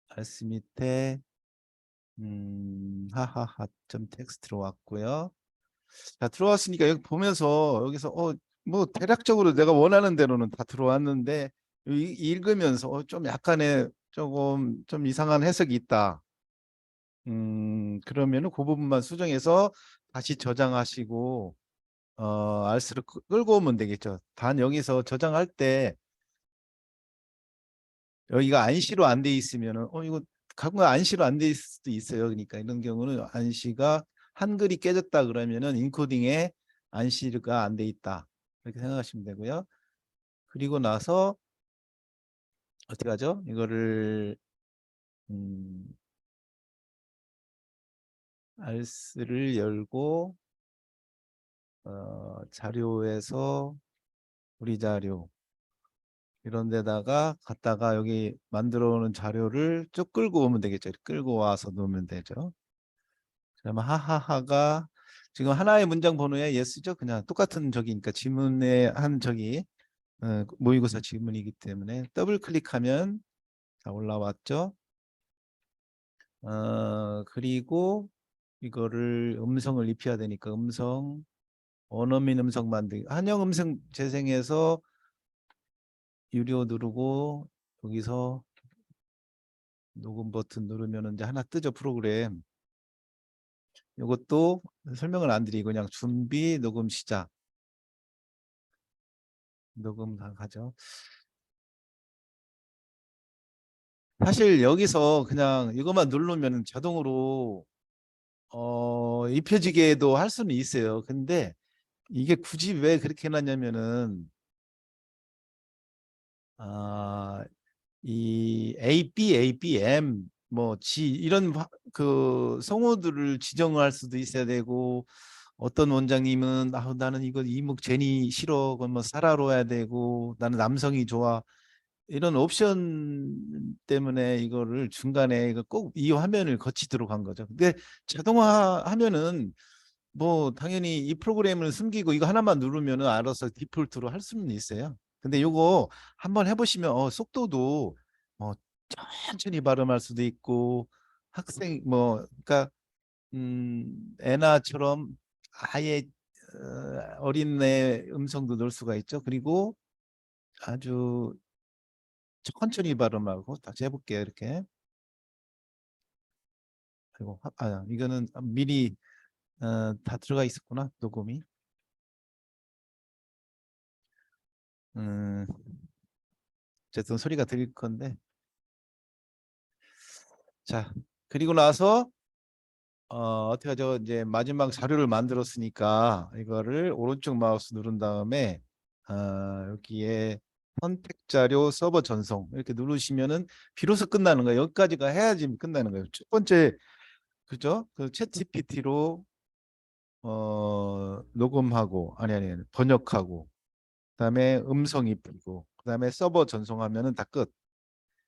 알스 밑에 하하하 점 텍스트로 왔고요. 자, 들어왔으니까 여기 보면서 여기서 뭐 대략적으로 내가 원하는 대로는 다 들어왔는데 읽으면서 좀 약간의 조금 좀 이상한 해석이 있다. 그러면은 그 부분만 수정해서 다시 저장하시고 알스를 끌고 오면 되겠죠. 단 여기서 저장할 때 여기가 안시로 안 돼 있으면은 이거 가끔 안시로 안 돼 있을 수도 있어요. 그러니까 이런 경우는 안시가 한글이 깨졌다 그러면은 인코딩에 안시가 안 돼 있다. 이렇게 생각하시면 되고요. 그리고 나서 어떻게 하죠? 이거를 알스를 열고 자료에서 우리 자료 이런 데다가 갖다가 여기 만들어 놓은 자료를 쭉 끌고 오면 되겠죠. 끌고 와서 놓으면 되죠. 그러면 하하하가 지금 하나의 문장 번호에 yes죠. 그냥 똑같은 저기니까 지문에 한 저기 모의고사 지문이기 때문에 더블 클릭하면 다 올라왔죠. 그리고 이거를 음성을 입혀야 되니까 음성 원어민 음성 만들기 한영 음성 재생해서 유료 누르고 여기서 녹음 버튼 누르면 이제 하나 뜨죠. 프로그램. 이것도 설명을 안 드리고 그냥 준비 녹음 시작. 녹음 다 가죠. 사실 여기서 그냥 이것만 누르면 자동으로 입혀지게도 할 수는 있어요. 근데 이게 굳이 왜 그렇게 해놨냐면은 이 A, B, A, B, M, 뭐 G 이런 그 성우들을 지정할 수도 있어야 되고 어떤 원장님은 나는 이거 이목 제니 싫어 그건 뭐 사라로 해야 되고 나는 남성이 좋아 이런 옵션 때문에 이거를 중간에 이거 꼭 이 화면을 거치도록 한 거죠. 근데 자동화 하면은 뭐 당연히 이 프로그램을 숨기고 이거 하나만 누르면은 알아서 디폴트로 할 수는 있어요. 근데 요거 한번 해보시면 속도도 뭐 천천히 발음할 수도 있고 학생 뭐 그러니까 애나처럼 아예 어린애 음성도 넣을 수가 있죠. 그리고 아주 천천히 발음하고 다시 해볼게요. 이렇게. 그리고 이거는 미리 다 들어가 있었구나. 녹음이. 어쨌든 소리가 들릴 건데. 자, 그리고 나서 어떻게 하죠? 이제 마지막 자료를 만들었으니까 이거를 오른쪽 마우스 누른 다음에 여기에 선택 자료 서버 전송 이렇게 누르시면은 비로소 끝나는 거예요. 여기까지가 해야지 끝나는 거예요. 첫 번째 그죠? 그 챗 GPT로 녹음하고 아니 번역하고 그다음에 음성 입히고 그다음에 서버 전송하면은 다 끝.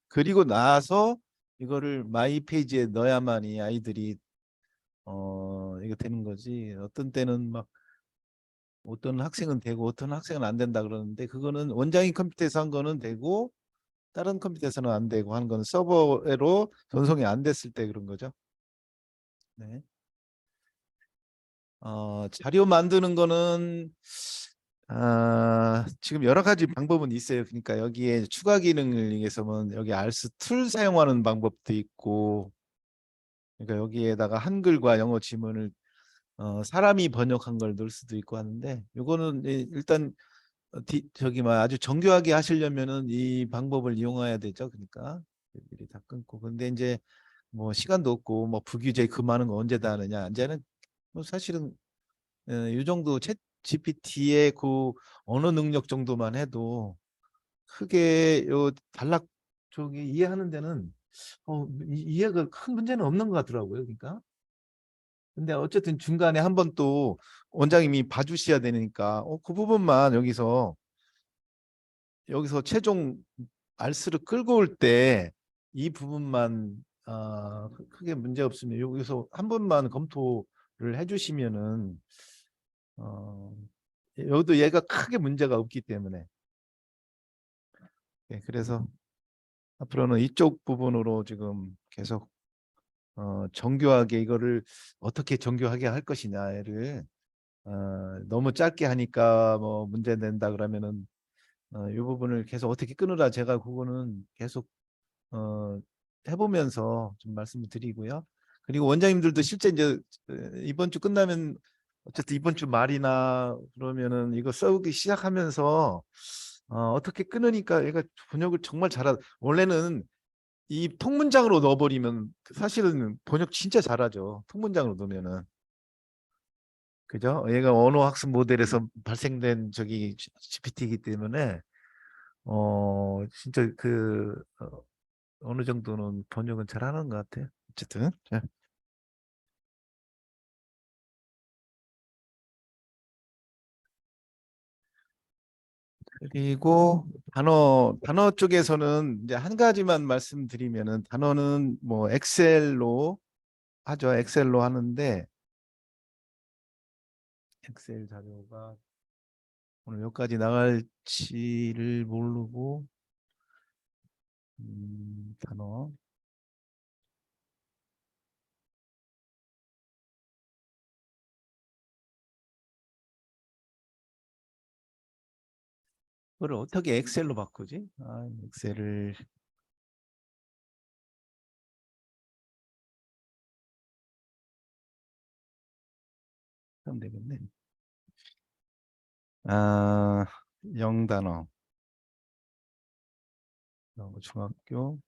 그리고 나서 이거를 마이 페이지에 넣어야만이 아이들이 이거 되는 거지. 어떤 때는 막 어떤 학생은 되고 어떤 학생은 안 된다 그러는데 그거는 원장님 컴퓨터에서 한 거는 되고 다른 컴퓨터에서는 안 되고 하는 거는 서버로 전송이 안 됐을 때 그런 거죠. 네. 자료 만드는 거는 지금 여러 가지 방법은 있어요. 그러니까 여기에 추가 기능을 위해서는 여기 알스 툴 사용하는 방법도 있고 그러니까 여기에다가 한글과 영어 지문을 사람이 번역한 걸 넣을 수도 있고 하는데 요거는 일단 저기 뭐 아주 정교하게 하시려면은 이 방법을 이용해야 되죠. 그러니까 미리 다 끊고 근데 이제 뭐 시간도 없고 뭐 부규제 그 많은 거 언제 다 하느냐 이제는 뭐 사실은 이 정도 챗 GPT의 그 언어 능력 정도만 해도 크게 요 단락 저기 이해하는 데는 이해가 큰 문제는 없는 것 같더라고요. 그러니까 근데 어쨌든 중간에 한번 또 원장님이 봐주셔야 되니까 그 부분만 여기서 최종 알스를 끌고 올 때 이 부분만 크게 문제 없으면 여기서 한 번만 검토를 해주시면은 여기도 얘가 크게 문제가 없기 때문에 그래서 앞으로는 이쪽 부분으로 지금 계속 정교하게 이거를 어떻게 정교하게 할 것이냐를 너무 짧게 하니까 뭐 문제 낸다 그러면은 이 부분을 계속 어떻게 끊으라 제가 그거는 계속 해보면서 좀 말씀을 드리고요. 그리고 원장님들도 실제 이제 이번 주 끝나면 어쨌든 이번 주 말이나 그러면은 이거 써오기 시작하면서 어떻게 끊으니까 얘가 번역을 정말 잘하. 원래는 이 통문장으로 넣어버리면 사실은 번역 진짜 잘하죠. 통문장으로 넣으면은. 그죠? 얘가 언어 학습 모델에서 발생된 저기 GPT이기 때문에 진짜 어느 정도는 번역은 잘하는 것 같아요. 어쨌든 자. 그리고 단어 쪽에서는 이제 한 가지만 말씀드리면은 단어는 뭐 엑셀로 하죠. 엑셀로 하는데 엑셀 자료가 오늘 여기까지 나갈지를 모르고 단어 그걸 어떻게 엑셀로 바꾸지? 엑셀을 하면 되겠네. 영단어 중학교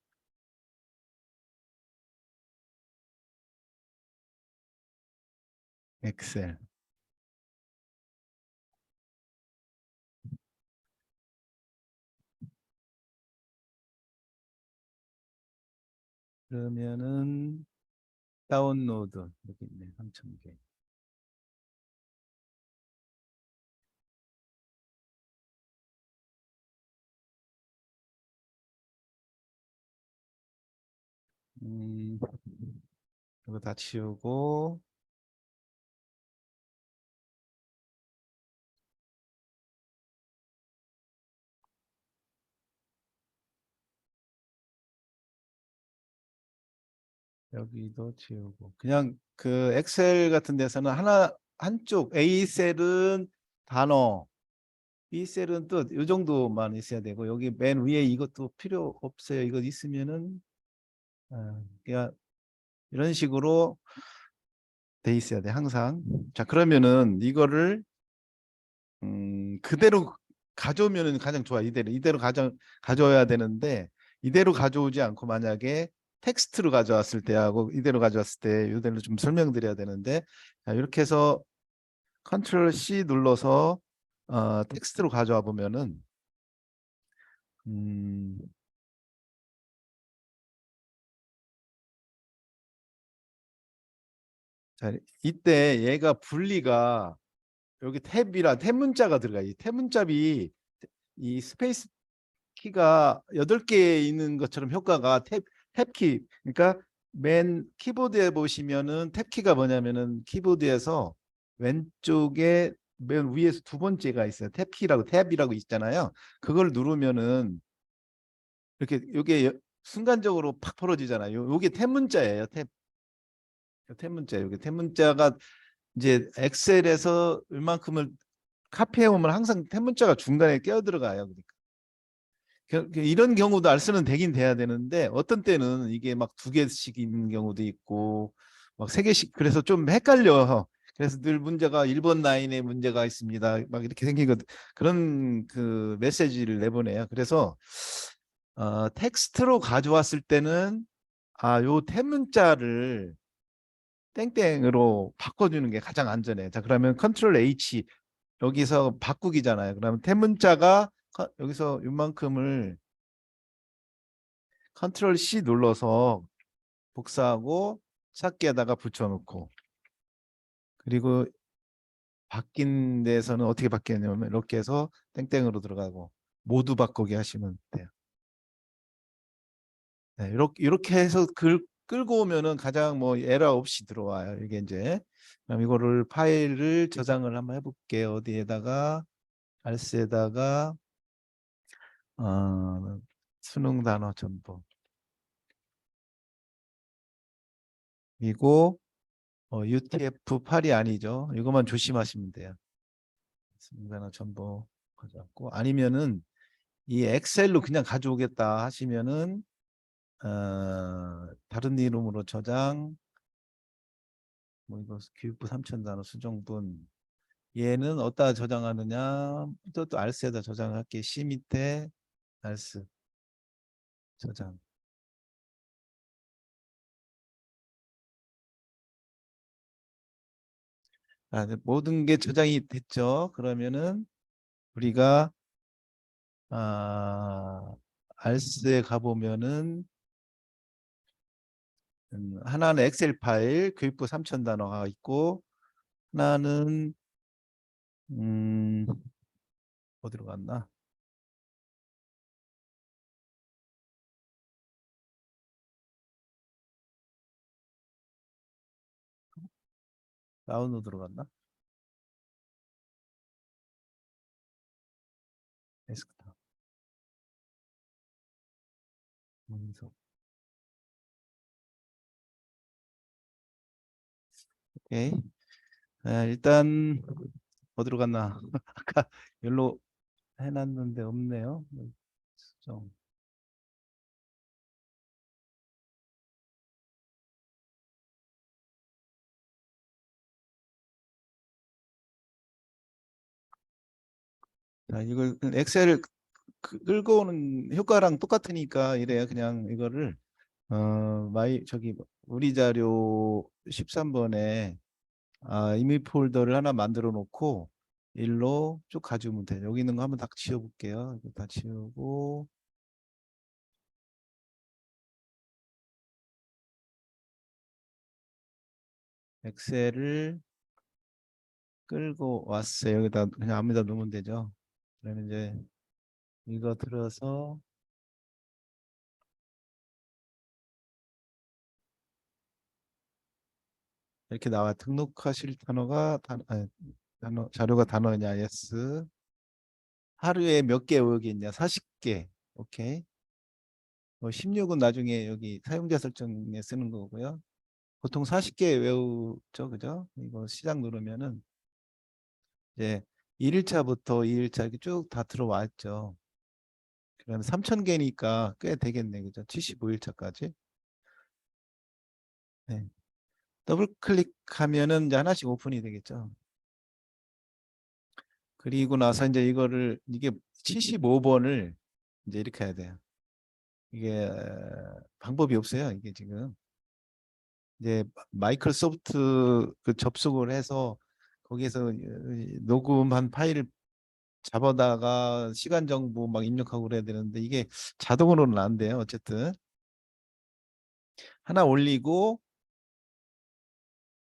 엑셀 그러면은 다운로드 여기 있네 3,000개. 이거 다 치우고 여기도 지우고 그냥 그 엑셀 같은 데서는 하나 한쪽 A 셀은 단어, B 셀은 또 이 정도만 있어야 되고 여기 맨 위에 이것도 필요 없어요. 이거 있으면은 그냥 이런 식으로 돼 있어야 돼 항상. 자 그러면은 이거를 그대로 가져오면은 가장 좋아. 이대로 가져와야 되는데 이대로 가져오지 않고 만약에 텍스트로 가져왔을 때하고 이대로 가져왔을 때 이대로 좀 설명드려야 되는데 자, 이렇게 해서 컨트롤 C 눌러서 텍스트로 가져와 보면은 음, 자, 이때 얘가 분리가 여기 탭 문자가 들어가. 이 탭 문자비 이 스페이스 키가 8개 있는 것처럼 효과가 탭키. 그러니까 맨 키보드에 보시면은 탭키가 뭐냐면은 키보드에서 왼쪽에 맨 위에서 두 번째가 있어요. 탭이라고 있잖아요. 그걸 누르면은 이렇게 요게 순간적으로 팍 벌어지잖아요. 요게 탭 문자예요. 탭 문자. 요게 탭 문자가 이제 엑셀에서 웬만큼을 카피해 오면 항상 탭 문자가 중간에 끼어 들어가요. 그러니까. 이런 경우도 알쓰는 되긴 돼야 되는데 어떤 때는 이게 막 2개씩 있는 경우도 있고 막 3개씩 그래서 좀 헷갈려. 그래서 늘 문제가 1번 라인에 문제가 있습니다. 막 이렇게 생기거든. 그런 그 메시지를 내보내요. 그래서 텍스트로 가져왔을 때는 요 탭 문자를 땡땡으로 바꿔주는 게 가장 안전해. 자 그러면 컨트롤 H 여기서 바꾸기잖아요. 그러면 탭 문자가 여기서 요만큼을 컨트롤 C 눌러서 복사하고 찾기에다가 붙여놓고 그리고 바뀐 데서는 어떻게 바뀌냐면 이렇게 해서 땡땡으로 들어가고 모두 바꾸기 하시면 돼요. 네, 이렇게 해서 끌고 오면은 가장 뭐 에러 없이 들어와요. 이게 이제 그럼 이거를 파일을 저장을 한번 해볼게요. 어디에다가 알스에다가 수능 단어 전부 이고 UTF-8이 아니죠. 이것만 조심하시면 돼요. 수능 단어 전부 가져왔고 아니면은 이 엑셀로 그냥 가져오겠다 하시면은 다른 이름으로 저장 뭐 이거 교육부 3,000단어 수정분 얘는 어디다 저장하느냐 또 알스에다 저장할게. C 밑에 알스 저장. 모든 게 저장이 됐죠. 그러면은 우리가 알스에 가보면은 하나는 엑셀 파일 교육부 3,000단어가 있고 하나는 어디로 갔나? 다운로드로 갔나? 데스크탑. 문서. 오케이. 일단 어디로 갔나? 아까 열로 해놨는데 없네요. 수정. 자, 이걸 엑셀을 끌고 오는 효과랑 똑같으니까 이래요. 그냥 이거를 저기 우리 자료 13번에 이미 폴더를 하나 만들어 놓고 일로 쭉 가져오면 돼요. 여기 있는 거 한번 다 지워볼게요. 이거 다 지우고 엑셀을 끌고 왔어요. 여기다 그냥 아무데나 놓으면 되죠. 그러면 이제 이거 들어서 이렇게 나와. 등록하실 단어가 자료가 단어냐? yes. 하루에 몇 개 외우겠냐? 40개. 오케이. 16은 나중에 여기 사용자 설정에 쓰는 거고요. 보통 40개 외우죠, 그죠? 이거 시작 누르면은 이제 1일차부터 2일차 이렇게 쭉 다 들어와 있죠. 그러면 3,000개니까 꽤 되겠네, 그죠? 75일차까지. 네. 더블 클릭하면은 이제 하나씩 오픈이 되겠죠. 그리고 나서 이제 이게 75번을 이제 이렇게 해야 돼요. 이게 방법이 없어요. 이게 지금 이제 마이크로소프트 그 접속을 해서 거기에서 녹음한 파일을 잡아다가 시간 정보 막 입력하고 그래야 되는데 이게 자동으로는 안 돼요. 어쨌든 하나 올리고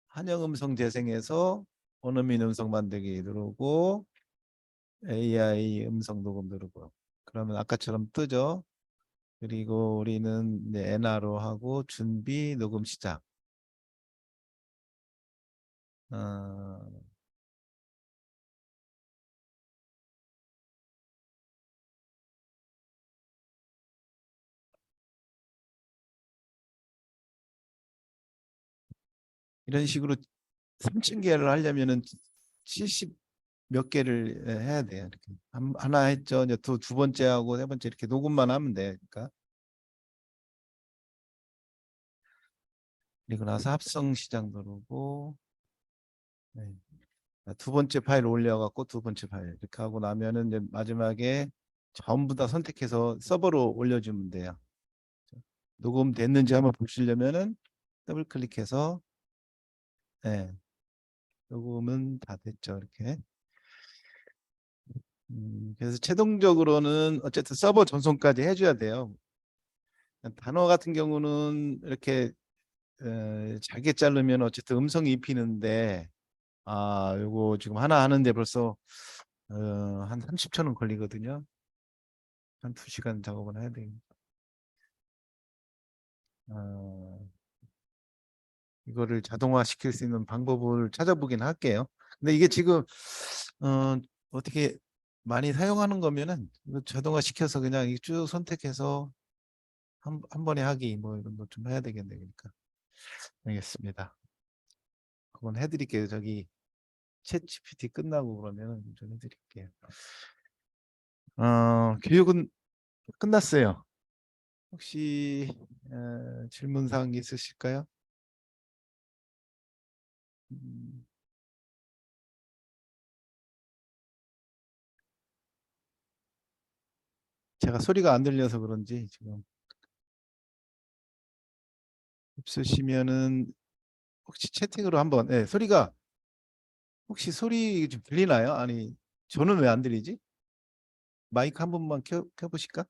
한영 음성 재생해서 원어민 음성 만들기 누르고 AI 음성 녹음 누르고 그러면 아까처럼 뜨죠. 그리고 우리는 이제 엔화로 하고 준비 녹음 시작. 어, 이런 식으로 3,000개를 하려면은 70 몇 개를 해야 돼요. 이렇게 하나 했죠. 이제 두 번째 하고 세 번째 이렇게 녹음만 하면 돼. 그러니까 그리고 나서 합성 시작 누르고 네. 두 번째 파일 올려갖고 두 번째 파일 이렇게 하고 나면은 이제 마지막에 전부 다 선택해서 서버로 올려주면 돼요. 녹음 됐는지 한번 보시려면은 더블 클릭해서 네. 녹음은 다 됐죠. 이렇게. 그래서 최종적으로는 어쨌든 서버 전송까지 해줘야 돼요. 단어 같은 경우는 이렇게 잘게 자르면 어쨌든 음성이 입히는데 요거 지금 하나 하는데 벌써 한 30초는 걸리거든요. 한 2시간 작업을 해야 돼요. 이거를 자동화 시킬 수 있는 방법을 찾아보긴 할게요. 근데 이게 지금 어떻게 많이 사용하는 거면은 이거 자동화 시켜서 그냥 쭉 선택해서 한 번에 하기 뭐 이런 거 좀 해야 되겠네. 그러니까 알겠습니다. 그건 해드릴게요. 저기 챗 GPT 끝나고 그러면 좀 해드릴게요. 교육은 끝났어요. 혹시 질문 사항 있으실까요? 음, 제가 소리가 안 들려서 그런지 지금 없으시면은 혹시 채팅으로 한번 소리가 혹시 소리 좀 들리나요? 아니 저는 왜 안 들리지? 마이크 한 번만 켜보실까?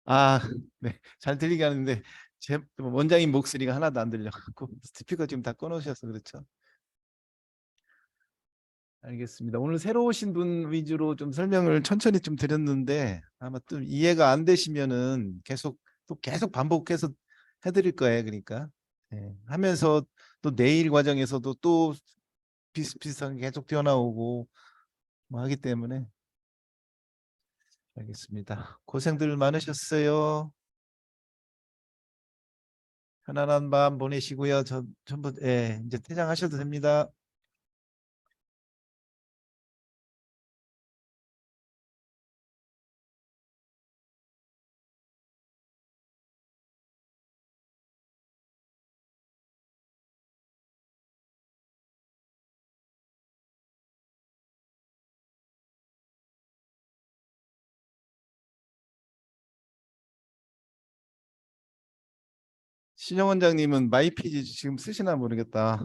아, 네, 잘 들리게 하는데 제 원장님 목소리가 하나도 안 들려갖고 스피커 지금 다 꺼놓으셔서 그렇죠. 알겠습니다. 오늘 새로 오신 분 위주로 좀 설명을 천천히 좀 드렸는데 아마 또 이해가 안 되시면은 계속 반복해서 해드릴 거예요. 그러니까 예, 하면서 또 내일 과정에서도 또 비슷비슷한 게 계속 튀어나오고 뭐 하기 때문에 알겠습니다. 고생들 많으셨어요. 편안한 밤 보내시고요. 전부 예, 이제 퇴장하셔도 됩니다. 신영 원장님은 마이피지 지금 쓰시나 모르겠다.